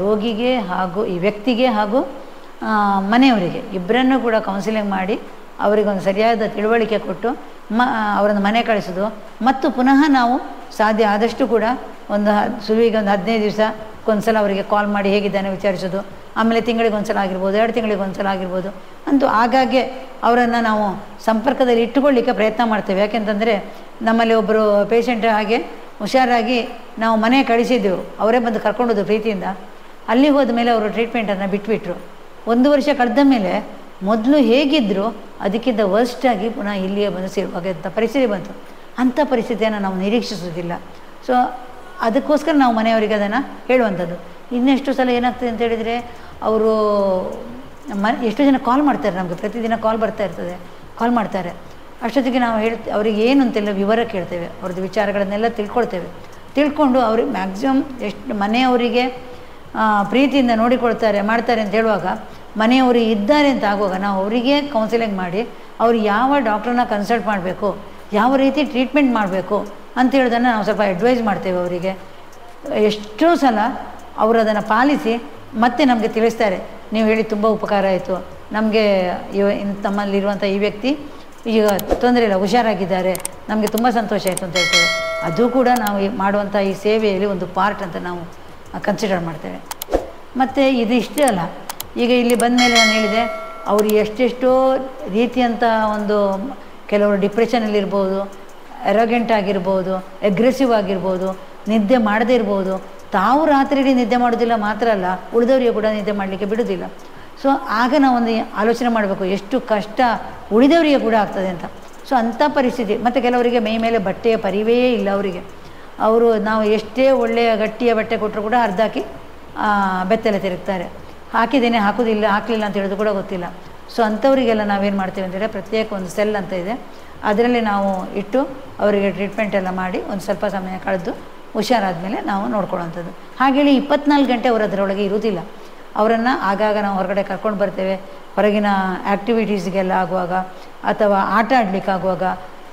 ರೋಗಿಗೆ ಹಾಗೂ ಈ ವ್ಯಕ್ತಿಗೆ ಹಾಗೂ ಮನೆಯವರಿಗೆ ಇಬ್ಬರನ್ನೂ ಕೂಡ ಕೌನ್ಸಿಲಿಂಗ್ ಮಾಡಿ ಅವರಿಗೊಂದು ಸರಿಯಾದ ತಿಳುವಳಿಕೆ ಕೊಟ್ಟು ಅವರನ್ನು ಮನೆ ಕಳಿಸೋದು. ಮತ್ತು ಪುನಃ ನಾವು ಸಾಧ್ಯ ಆದಷ್ಟು ಕೂಡ ಸುಲುವಿಗೆ ಒಂದು 15 ದಿವಸಕ್ಕೊಂದು ಸಲ ಅವರಿಗೆ ಕಾಲ್ ಮಾಡಿ ಹೇಗಿದ್ದಾನೆ ವಿಚಾರಿಸೋದು. ಆಮೇಲೆ ತಿಂಗಳಿಗೆ ಒಂದು ಸಲ ಆಗಿರ್ಬೋದು, 2 ತಿಂಗಳಿಗೆ ಒಂದು ಸಲ ಆಗಿರ್ಬೋದು. ಅಂತೂ ಆಗಾಗ್ಗೆ ಅವರನ್ನು ನಾವು ಸಂಪರ್ಕದಲ್ಲಿ ಇಟ್ಟುಕೊಳ್ಳಿಕ್ಕೆ ಪ್ರಯತ್ನ ಮಾಡ್ತೇವೆ. ಯಾಕೆಂತಂದರೆ ನಮ್ಮಲ್ಲಿ ಒಬ್ಬರು ಪೇಷಂಟ್ ಹಾಗೆ ಹುಷಾರಾಗಿ ನಾವು ಮನೆ ಕಳಿಸಿದ್ದೆವು, ಅವರೇ ಬಂದು ಕರ್ಕೊಂಡೋದು ಪ್ರೀತಿಯಿಂದ. ಅಲ್ಲಿ ಹೋದ ಮೇಲೆ ಅವರು ಟ್ರೀಟ್ಮೆಂಟನ್ನು ಬಿಟ್ಬಿಟ್ರು. 1 ವರ್ಷ ಕಳೆದ ಮೇಲೆ ಮೊದಲು ಹೇಗಿದ್ದರು ಅದಕ್ಕಿಂತ ವರ್ಸ್ಟಾಗಿ ಪುನಃ ಇಲ್ಲಿಯೇ ಬಂದು ಸೇರುವಾಗಂಥ ಪರಿಸ್ಥಿತಿ ಬಂತು. ಅಂಥ ಪರಿಸ್ಥಿತಿಯನ್ನು ನಾವು ನಿರೀಕ್ಷಿಸೋದಿಲ್ಲ. ಸೊ ಅದಕ್ಕೋಸ್ಕರ ನಾವು ಮನೆಯವರಿಗೆ ಅದನ್ನು ಹೇಳುವಂಥದ್ದು. ಇನ್ನೆಷ್ಟು ಸಲ ಏನಾಗ್ತದೆ ಅಂತ ಹೇಳಿದರೆ, ಅವರು ಎಷ್ಟೋ ಜನ ಕಾಲ್ ಮಾಡ್ತಾರೆ ನಮಗೆ, ಪ್ರತಿದಿನ ಕಾಲ್ ಬರ್ತಾ ಇರ್ತದೆ, ಕಾಲ್ ಮಾಡ್ತಾರೆ. ಅಷ್ಟೊತ್ತಿಗೆ ನಾವು ಅವ್ರಿಗೆ ಏನು ಅಂತೆಲ್ಲ ವಿವರ ಕೇಳ್ತೇವೆ, ಅವ್ರದ್ದು ವಿಚಾರಗಳನ್ನೆಲ್ಲ ತಿಳ್ಕೊಂಡು ಅವ್ರಿಗೆ ಮ್ಯಾಕ್ಸಿಮಮ್ ಎಷ್ಟು ಮನೆಯವರಿಗೆ ಪ್ರೀತಿಯಿಂದ ನೋಡಿಕೊಳ್ತಾರೆ ಮಾಡ್ತಾರೆ ಅಂತ ಹೇಳುವಾಗ, ಮನೆಯವರು ಇದ್ದಾರೆ ಅಂತ ಆಗುವಾಗ ನಾವು ಅವರಿಗೆ ಕೌನ್ಸಿಲಿಂಗ್ ಮಾಡಿ ಅವ್ರು ಯಾವ ಡಾಕ್ಟ್ರನ್ನ ಕನ್ಸಲ್ಟ್ ಮಾಡಬೇಕು, ಯಾವ ರೀತಿ ಟ್ರೀಟ್ಮೆಂಟ್ ಮಾಡಬೇಕು ಅಂತ ಹೇಳೋದನ್ನು ನಾವು ಸ್ವಲ್ಪ ಅಡ್ವೈಸ್ ಮಾಡ್ತೇವೆ ಅವರಿಗೆ. ಎಷ್ಟೋ ಸಲ ಅವರು ಅದನ್ನು ಪಾಲಿಸಿ ಮತ್ತೆ ನಮಗೆ ತಿಳಿಸ್ತಾರೆ, ನೀವು ಹೇಳಿ ತುಂಬ ಉಪಕಾರ ಆಯಿತು, ನಮಗೆ ತಮ್ಮಲ್ಲಿರುವಂಥ ಈ ವ್ಯಕ್ತಿ ಈಗ ತೊಂದರೆ ಇಲ್ಲ, ಹುಷಾರಾಗಿದ್ದಾರೆ, ನಮಗೆ ತುಂಬ ಸಂತೋಷ ಆಯಿತು ಅಂತ ಹೇಳ್ತೇವೆ. ಅದು ಕೂಡ ನಾವು ಮಾಡುವಂಥ ಈ ಸೇವೆಯಲ್ಲಿ ಒಂದು ಪಾರ್ಟ್ ಅಂತ ನಾವು ಕನ್ಸಿಡರ್ ಮಾಡ್ತೇವೆ. ಮತ್ತು ಇದು ಇಷ್ಟೇ ಅಲ್ಲ, ಈಗ ಇಲ್ಲಿ ಬಂದ ಮೇಲೆ ನಾನು ಹೇಳಿದೆ, ಅವರು ಎಷ್ಟೆಷ್ಟೋ ರೀತಿಯಂಥ ಒಂದು ಕೆಲವರು ಡಿಪ್ರೆಷನಲ್ಲಿರ್ಬೋದು, ಎರೋಗೆಂಟ್ ಆಗಿರ್ಬೋದು, ಅಗ್ರೆಸಿವ್ ಆಗಿರ್ಬೋದು, ನಿದ್ದೆ ಮಾಡದೇ ಇರ್ಬೋದು. ತಾವು ರಾತ್ರಿಯಲ್ಲಿ ನಿದ್ದೆ ಮಾಡೋದಿಲ್ಲ ಮಾತ್ರ ಅಲ್ಲ, ಉಳಿದವರಿಗೆ ಕೂಡ ನಿದ್ದೆ ಮಾಡಲಿಕ್ಕೆ ಬಿಡೋದಿಲ್ಲ. ಸೊ ಆಗ ನಾವೊಂದು ಆಲೋಚನೆ ಮಾಡಬೇಕು, ಎಷ್ಟು ಕಷ್ಟ ಉಳಿದವರಿಗೆ ಕೂಡ ಆಗ್ತದೆ ಅಂತ. ಸೊ ಅಂಥ ಪರಿಸ್ಥಿತಿ. ಮತ್ತು ಕೆಲವರಿಗೆ ಮೈ ಮೇಲೆ ಬಟ್ಟೆಯ ಪರಿವೇ ಇಲ್ಲ ಅವರಿಗೆ. ಅವರು ನಾವು ಎಷ್ಟೇ ಒಳ್ಳೆಯ ಗಟ್ಟಿಯ ಬಟ್ಟೆ ಕೊಟ್ಟರು ಕೂಡ ಅರ್ಧಾಕಿ ಬೆತ್ತಲೆ ತಿರುಗ್ತಾರೆ. ಹಾಕಿದ್ದೇನೆ, ಹಾಕೋದಿಲ್ಲ, ಹಾಕಲಿಲ್ಲ ಅಂತ ಹೇಳೋದು ಕೂಡ ಗೊತ್ತಿಲ್ಲ. ಸೊ ಅಂಥವರಿಗೆಲ್ಲ ನಾವೇನು ಮಾಡ್ತೇವೆ ಅಂತೇಳಿ, ಪ್ರತ್ಯೇಕ ಒಂದು ಸೆಲ್ ಅಂತ ಇದೆ, ಅದರಲ್ಲಿ ನಾವು ಇಟ್ಟು ಅವರಿಗೆ ಟ್ರೀಟ್ಮೆಂಟ್ ಎಲ್ಲ ಮಾಡಿ ಒಂದು ಸ್ವಲ್ಪ ಸಮಯ ಕಳೆದು ಹುಷಾರಾದ ಮೇಲೆ ನಾವು ನೋಡ್ಕೊಳ್ಳೋವಂಥದ್ದು. ಹಾಗೇಳಿ 24 ಗಂಟೆ ಅವರು ಅದರೊಳಗೆ ಇರುವುದಿಲ್ಲ. ಅವರನ್ನು ಆಗಾಗ ನಾವು ಹೊರಗಡೆ ಕರ್ಕೊಂಡು ಬರ್ತೇವೆ. ಹೊರಗಿನ ಆ್ಯಕ್ಟಿವಿಟೀಸ್ಗೆಲ್ಲ ಆಗುವಾಗ, ಅಥವಾ ಆಟ ಆಡಲಿಕ್ಕಾಗುವಾಗ,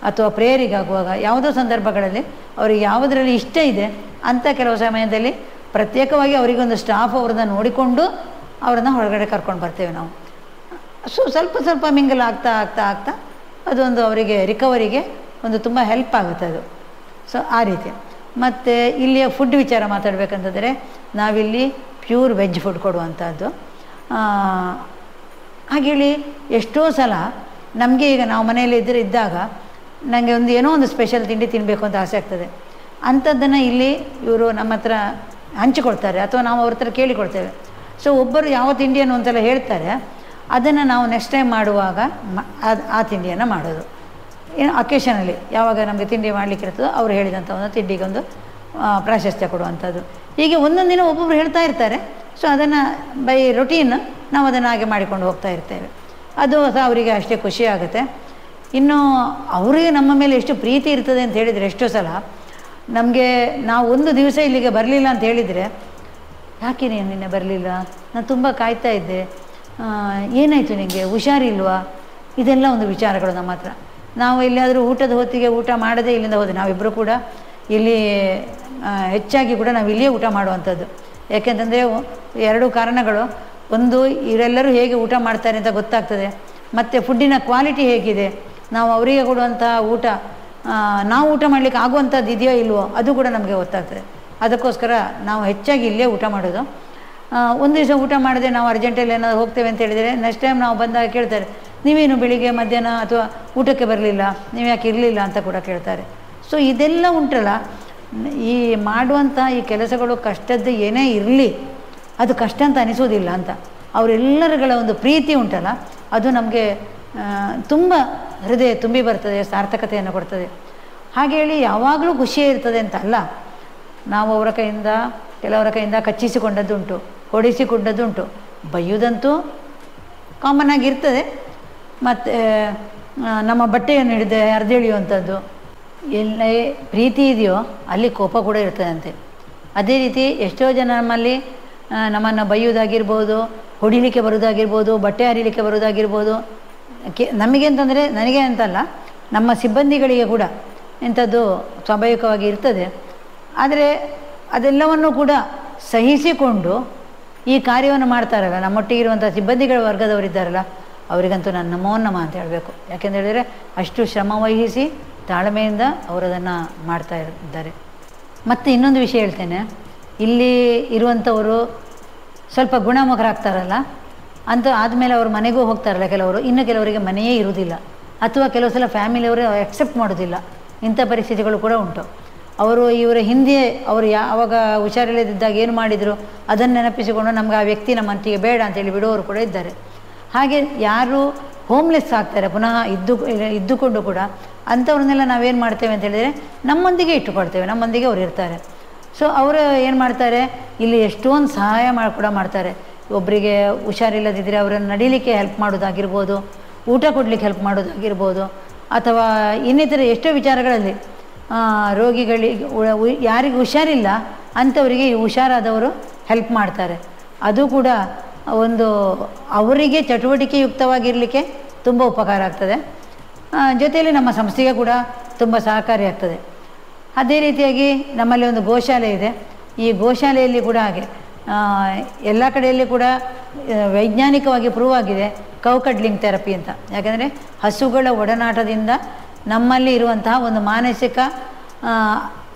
ಅಥವಾ ಪ್ರೇಯರಿಗಾಗುವಾಗ, ಯಾವುದೋ ಸಂದರ್ಭಗಳಲ್ಲಿ ಅವರಿಗೆ ಯಾವುದರಲ್ಲಿ ಇಷ್ಟ ಇದೆ ಅಂಥ ಕೆಲವು ಸಮಯದಲ್ಲಿ ಪ್ರತ್ಯೇಕವಾಗಿ ಅವರಿಗೊಂದು ಸ್ಟಾಫ್ ಅವ್ರನ್ನ ನೋಡಿಕೊಂಡು ಅವರನ್ನು ಹೊರಗಡೆ ಕರ್ಕೊಂಡು ಬರ್ತೇವೆ ನಾವು. ಸೊ ಸ್ವಲ್ಪ ಮಿಂಗಲ್ ಆಗ್ತಾ ಅದೊಂದು ಅವರಿಗೆ ರಿಕವರಿಗೆ ಒಂದು ತುಂಬ ಹೆಲ್ಪ್ ಆಗುತ್ತೆ ಅದು. ಸೊ ಆ ರೀತಿ. ಮತ್ತು ಇಲ್ಲಿಯ ಫುಡ್ ವಿಚಾರ ಮಾತಾಡಬೇಕಂತಂದರೆ, ನಾವಿಲ್ಲಿ ಪ್ಯೂರ್ ವೆಜ್ ಫುಡ್ ಕೊಡುವಂಥದ್ದು. ಹಾಗೇಳಿ ಎಷ್ಟೋ ಸಲ ನಮಗೆ ಈಗ ನಾವು ಮನೆಯಲ್ಲಿ ಇದ್ದಾಗ ನನಗೆ ಏನೋ ಒಂದು ಸ್ಪೆಷಲ್ ತಿಂಡಿ ತಿನ್ನಬೇಕು ಅಂತ ಆಸೆ ಆಗ್ತದೆ. ಅಂಥದ್ದನ್ನು ಇಲ್ಲಿ ಇವರು ನಮ್ಮ ಹತ್ರ ಹಂಚಿಕೊಳ್ತಾರೆ, ಅಥವಾ ನಾವು ಅವ್ರ ಹತ್ರ ಕೇಳಿಕೊಳ್ತೇವೆ. ಸೊ ಒಬ್ಬರು ಯಾವ ತಿಂಡಿಯನ್ನು ಒಂದ್ಸಲ ಹೇಳ್ತಾರೆ, ಅದನ್ನು ನಾವು ನೆಕ್ಸ್ಟ್ ಟೈಮ್ ಮಾಡುವಾಗ ಆ ತಿಂಡಿಯನ್ನು ಮಾಡೋದು. ಏನು ಅಕೇಶನಲ್ಲಿ ಯಾವಾಗ ನಮಗೆ ತಿಂಡಿ ಮಾಡಲಿಕ್ಕೆ ಇರ್ತದೋ ಅವ್ರು ಹೇಳಿದಂಥ ಒಂದು ತಿಂಡಿಗೊಂದು ಪ್ರಾಶಸ್ತ್ಯ ಕೊಡುವಂಥದ್ದು. ಹೀಗೆ ಒಂದೊಂದು ದಿನ ಒಬ್ಬೊಬ್ಬರು ಹೇಳ್ತಾ ಇರ್ತಾರೆ. ಸೊ ಅದನ್ನು ಬೈ ರೊಟೀನ್ ನಾವು ಅದನ್ನು ಹಾಗೆ ಮಾಡಿಕೊಂಡು ಹೋಗ್ತಾ ಇರ್ತೇವೆ. ಅದು ಸಹ ಅವರಿಗೆ ಅಷ್ಟೇ ಖುಷಿ ಆಗುತ್ತೆ. ಇನ್ನು ಅವರಿಗೆ ನಮ್ಮ ಮೇಲೆ ಎಷ್ಟು ಪ್ರೀತಿ ಇರ್ತದೆ ಅಂತ ಹೇಳಿದರೆ, ಎಷ್ಟೋ ಸಲ ನಮಗೆ ನಾವು ಒಂದು ದಿವಸ ಇಲ್ಲಿಗೆ ಬರಲಿಲ್ಲ ಅಂತ ಹೇಳಿದರೆ, ಯಾಕೆ ನೀನು ನಿನ್ನೆ ಬರಲಿಲ್ಲ, ನಾನು ತುಂಬ ಕಾಯ್ತಾ ಇದ್ದೆ, ಏನಾಯಿತು ನಿನಗೆ, ಹುಷಾರಿಲ್ವಾ, ಇದೆಲ್ಲ ಒಂದು ವಿಚಾರಗಳು ನಮ್ಮ ಹತ್ರ. ನಾವು ಎಲ್ಲಿಯಾದರೂ ಊಟದ ಹೊತ್ತಿಗೆ ಊಟ ಮಾಡದೇ ಇಲ್ಲಿಂದ ಹೋದೆ, ನಾವಿಬ್ಬರು ಕೂಡ ಇಲ್ಲಿ ಹೆಚ್ಚಾಗಿ ಕೂಡ ನಾವು ಇಲ್ಲಿಯೇ ಊಟ ಮಾಡುವಂಥದ್ದು. ಯಾಕೆಂತಂದರೆ 2 ಕಾರಣಗಳು. ಒಂದು, ಇವರೆಲ್ಲರೂ ಹೇಗೆ ಊಟ ಮಾಡ್ತಾರೆ ಅಂತ ಗೊತ್ತಾಗ್ತದೆ. ಮತ್ತು ಫುಡ್ಡಿನ ಕ್ವಾಲಿಟಿ ಹೇಗಿದೆ, ನಾವು ಅವರಿಗೆ ಕೊಡುವಂಥ ಊಟ ನಾವು ಊಟ ಮಾಡಲಿಕ್ಕೆ ಆಗುವಂಥದ್ದು ಇದೆಯೋ ಇಲ್ವೋ ಅದು ಕೂಡ ನಮಗೆ ಗೊತ್ತಾಗ್ತದೆ. ಅದಕ್ಕೋಸ್ಕರ ನಾವು ಹೆಚ್ಚಾಗಿ ಇಲ್ಲೇ ಊಟ ಮಾಡೋದು. ಒಂದು ದಿವಸ ಊಟ ಮಾಡದೆ ನಾವು ಅರ್ಜೆಂಟಲ್ಲಿ ಏನಾದ್ರು ಹೋಗ್ತೇವೆ ಅಂತ ಹೇಳಿದರೆ, ನೆಕ್ಸ್ಟ್ ಟೈಮ್ ನಾವು ಬಂದಾಗ ಕೇಳ್ತಾರೆ, ನೀವೇನು ಬೆಳಿಗ್ಗೆ ಮಧ್ಯಾಹ್ನ ಅಥವಾ ಊಟಕ್ಕೆ ಬರಲಿಲ್ಲ, ನೀವು ಯಾಕೆ ಇರಲಿಲ್ಲ ಅಂತ ಕೂಡ ಕೇಳ್ತಾರೆ. ಸೊ ಇದೆಲ್ಲ ಉಂಟಲ್ಲ, ಈ ಮಾಡುವಂಥ ಈ ಕೆಲಸಗಳು ಕಷ್ಟದ್ದು ಏನೇ ಇರಲಿ ಅದು ಕಷ್ಟ ಅಂತ ಅನಿಸೋದಿಲ್ಲ ಅಂತ. ಅವರೆಲ್ಲರುಗಳ ಒಂದು ಪ್ರೀತಿ ಉಂಟಲ್ಲ, ಅದು ನಮಗೆ ತುಂಬ ಹೃದಯ ತುಂಬಿ ಬರ್ತದೆ, ಸಾರ್ಥಕತೆಯನ್ನು ಕೊಡ್ತದೆ. ಹಾಗೆ ಹೇಳಿ ಯಾವಾಗಲೂ ಖುಷಿಯೇ ಇರ್ತದೆ ಅಂತ ಅಲ್ಲ. ನಾವು ಕೆಲವರ ಕೈಯಿಂದ ಕಚ್ಚಿಸಿಕೊಂಡದ್ದುಂಟು, ಹೊಡಿಸಿಕೊಂಡದ್ದುಂಟು, ಬೈಯುವುದಂತೂ ಕಾಮನ್ ಆಗಿರ್ತದೆ. ಮತ್ತು ನಮ್ಮ ಬಟ್ಟೆಯನ್ನು ಹಿಡಿದು ಹರಿದೆಳೆಯುವಂಥದ್ದು, ಎಲ್ಲೇ ಪ್ರೀತಿ ಇದೆಯೋ ಅಲ್ಲಿ ಕೋಪ ಕೂಡ ಇರ್ತದಂತೆ. ಅದೇ ರೀತಿ ಎಷ್ಟೋ ಜನ ನಮ್ಮನ್ನು ಬೈಯೋದಾಗಿರ್ಬೋದು, ಹೊಡಿಲಿಕ್ಕೆ ಬರೋದಾಗಿರ್ಬೋದು, ಬಟ್ಟೆ ಹರಿಲಿಕ್ಕೆ ಬರೋದಾಗಿರ್ಬೋದು. ನಮಗೆ ಅಂತಂದರೆ, ನನಗೆ ಅಂತಲ್ಲ, ನಮ್ಮ ಸಿಬ್ಬಂದಿಗಳಿಗೆ ಕೂಡ ಇಂಥದ್ದು ಸ್ವಾಭಾವಿಕವಾಗಿ ಇರ್ತದೆ. ಆದರೆ ಅದೆಲ್ಲವನ್ನು ಕೂಡ ಸಹಿಸಿಕೊಂಡು ಈ ಕಾರ್ಯವನ್ನು ಮಾಡ್ತಾರಲ್ಲ, ನಮ್ಮೊಟ್ಟಿಗಿರುವಂಥ ಸಿಬ್ಬಂದಿಗಳ ವರ್ಗದವರಿದ್ದಾರಲ್ಲ, ಅವರಿಗಂತೂ ನಾನು ನಮೋ ನಮ ಅಂತ ಹೇಳಬೇಕು. ಯಾಕೆಂತ ಹೇಳಿದರೆ ಅಷ್ಟು ಶ್ರಮ ವಹಿಸಿ ತಾಳ್ಮೆಯಿಂದ ಅವರದನ್ನು ಮಾಡ್ತಾ ಇದ್ದಾರೆ. ಮತ್ತು ಇನ್ನೊಂದು ವಿಷಯ ಹೇಳ್ತೇನೆ, ಇಲ್ಲಿ ಇರುವಂಥವರು ಸ್ವಲ್ಪ ಗುಣಮುಖರಾಗ್ತಾರಲ್ಲ, ಅಂತ ಆದಮೇಲೆ ಅವರು ಮನೆಗೂ ಹೋಗ್ತಾರಲ್ಲ ಕೆಲವರು, ಇನ್ನು ಕೆಲವರಿಗೆ ಮನೆಯೇ ಇರುವುದಿಲ್ಲ, ಅಥವಾ ಕೆಲವು ಸಲ ಫ್ಯಾಮಿಲಿಯವರು ಅಕ್ಸೆಪ್ಟ್ ಮಾಡೋದಿಲ್ಲ. ಇಂಥ ಪರಿಸ್ಥಿತಿಗಳು ಕೂಡ ಉಂಟು. ಅವರು ಇವರ ಹಿಂದೆ ಅವರು ಆವಾಗ ಹುಷಾರಿಲ್ಲದಿದ್ದಾಗ ಏನು ಮಾಡಿದರು ಅದನ್ನು ನೆನಪಿಸಿಕೊಂಡು ನಮ್ಗೆ ಆ ವ್ಯಕ್ತಿ ನಮ್ಮ ಮನಸ್ಸಿಗೆ ಬೇಡ ಅಂತೇಳಿ ಬಿಡುವವರು ಕೂಡ ಇದ್ದಾರೆ. ಹಾಗೆ ಯಾರು ಹೋಮ್ಲೆಸ್ ಆಗ್ತಾರೆ ಪುನಃ ಇದ್ದುಕೊಂಡು ಕೂಡ ಅಂಥವ್ರನ್ನೆಲ್ಲ ನಾವೇನು ಮಾಡ್ತೇವೆ ಅಂತ ಹೇಳಿದರೆ ನಮ್ಮೊಂದಿಗೆ ಇಟ್ಟುಕೊಳ್ತೇವೆ, ನಮ್ಮೊಂದಿಗೆ ಅವ್ರು ಇರ್ತಾರೆ. ಸೊ ಅವರು ಏನು ಮಾಡ್ತಾರೆ, ಇಲ್ಲಿ ಎಷ್ಟೊಂದು ಸಹಾಯ ಕೂಡ ಮಾಡ್ತಾರೆ. ಒಬ್ಬರಿಗೆ ಹುಷಾರಿಲ್ಲದಿದ್ದರೆ ಅವರನ್ನು ನಡೀಲಿಕ್ಕೆ ಹೆಲ್ಪ್ ಮಾಡೋದಾಗಿರ್ಬೋದು, ಊಟ ಕೊಡಲಿಕ್ಕೆ ಹೆಲ್ಪ್ ಮಾಡೋದಾಗಿರ್ಬೋದು, ಅಥವಾ ಇನ್ನಿತರ ಎಷ್ಟೋ ವಿಚಾರಗಳಲ್ಲಿ ರೋಗಿಗಳಿಗೆ ಯಾರಿಗೆ ಹುಷಾರಿಲ್ಲ ಅಂಥವರಿಗೆ ಹುಷಾರಾದವರು ಹೆಲ್ಪ್ ಮಾಡ್ತಾರೆ. ಅದು ಕೂಡ ಒಂದು ಅವರಿಗೆ ಚಟುವಟಿಕೆಯುಕ್ತವಾಗಿರಲಿಕ್ಕೆ ತುಂಬ ಉಪಕಾರ ಆಗ್ತದೆ. ಜೊತೆಯಲ್ಲಿ ನಮ್ಮ ಸಂಸ್ಥೆಗೆ ಕೂಡ ತುಂಬ ಸಹಕಾರಿಯಾಗ್ತದೆ. ಅದೇ ರೀತಿಯಾಗಿ ನಮ್ಮಲ್ಲಿ ಒಂದು ಗೋಶಾಲೆ ಇದೆ. ಈ ಗೋಶಾಲೆಯಲ್ಲಿ ಕೂಡ ಹಾಗೆ ಎಲ್ಲ ಕಡೆಯಲ್ಲಿ ಕೂಡ ವೈಜ್ಞಾನಿಕವಾಗಿ ಪ್ರೂವ್ ಆಗಿದೆ ಕೌ ಕಡ್ಲಿಂಗ್ ಥೆರಪಿ ಅಂತ. ಯಾಕೆಂದರೆ ಹಸುಗಳ ಒಡನಾಟದಿಂದ ನಮ್ಮಲ್ಲಿ ಇರುವಂತಹ ಒಂದು ಮಾನಸಿಕ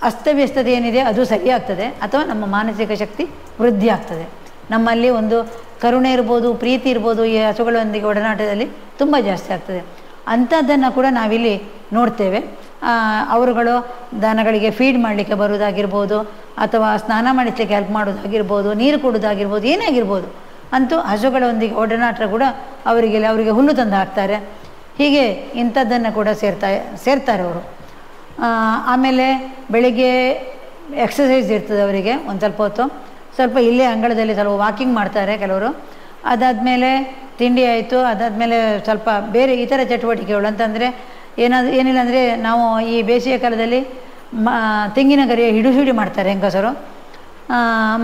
ಅಸ್ತವ್ಯಸ್ತತೆ ಏನಿದೆ ಅದು ಸರಿಯಾಗ್ತದೆ, ಅಥವಾ ನಮ್ಮ ಮಾನಸಿಕ ಶಕ್ತಿ ವೃದ್ಧಿ ಆಗ್ತದೆ. ನಮ್ಮಲ್ಲಿ ಒಂದು ಕರುಣೆ ಇರ್ಬೋದು, ಪ್ರೀತಿ ಇರ್ಬೋದು, ಈ ಹಸುಗಳೊಂದಿಗೆ ಒಡನಾಟದಲ್ಲಿ ತುಂಬ ಜಾಸ್ತಿ ಆಗ್ತದೆ. ಅಂಥದ್ದನ್ನು ಕೂಡ ನಾವಿಲ್ಲಿ ನೋಡ್ತೇವೆ. ಅವರುಗಳು ದನಗಳಿಗೆ ಫೀಡ್ ಮಾಡಲಿಕ್ಕೆ ಬರೋದಾಗಿರ್ಬೋದು, ಅಥವಾ ಸ್ನಾನ ಮಾಡಿಸಲಿಕ್ಕೆ ಹೆಲ್ಪ್ ಮಾಡೋದಾಗಿರ್ಬೋದು, ನೀರು ಕೊಡೋದಾಗಿರ್ಬೋದು, ಏನಾಗಿರ್ಬೋದು, ಅಂತೂ ಹಸುಗಳೊಂದಿಗೆ ಒಡನಾಟ ಕೂಡ ಅವರಿಗೆ ಹುಲ್ಲು ತಂದು ಹಾಕ್ತಾರೆ. ಹೀಗೆ ಇಂಥದ್ದನ್ನು ಕೂಡ ಸೇರ್ತಾರೆ ಅವರು. ಆಮೇಲೆ ಬೆಳಿಗ್ಗೆ ಎಕ್ಸಸೈಸ್ ಇರ್ತದೆ ಅವರಿಗೆ ಒಂದು ಸ್ವಲ್ಪ ಹೊತ್ತು, ಸ್ವಲ್ಪ ಇಲ್ಲೇ ಅಂಗಳದಲ್ಲಿ ಸ್ವಲ್ಪ ವಾಕಿಂಗ್ ಮಾಡ್ತಾರೆ ಕೆಲವರು. ಅದಾದಮೇಲೆ ತಿಂಡಿ ಆಯಿತು, ಅದಾದಮೇಲೆ ಸ್ವಲ್ಪ ಬೇರೆ ಇತರ ಚಟುವಟಿಕೆಗಳು ಅಂತಂದರೆ ಏನಿಲ್ಲ ಅಂದರೆ ನಾವು ಈ ಬೇಸಿಗೆ ಕಾಲದಲ್ಲಿ ತೆಂಗಿನ ಗರಿಯ ಹಿಡಿ ಮಾಡ್ತಾರೆ ಹೆಂಗಸರು.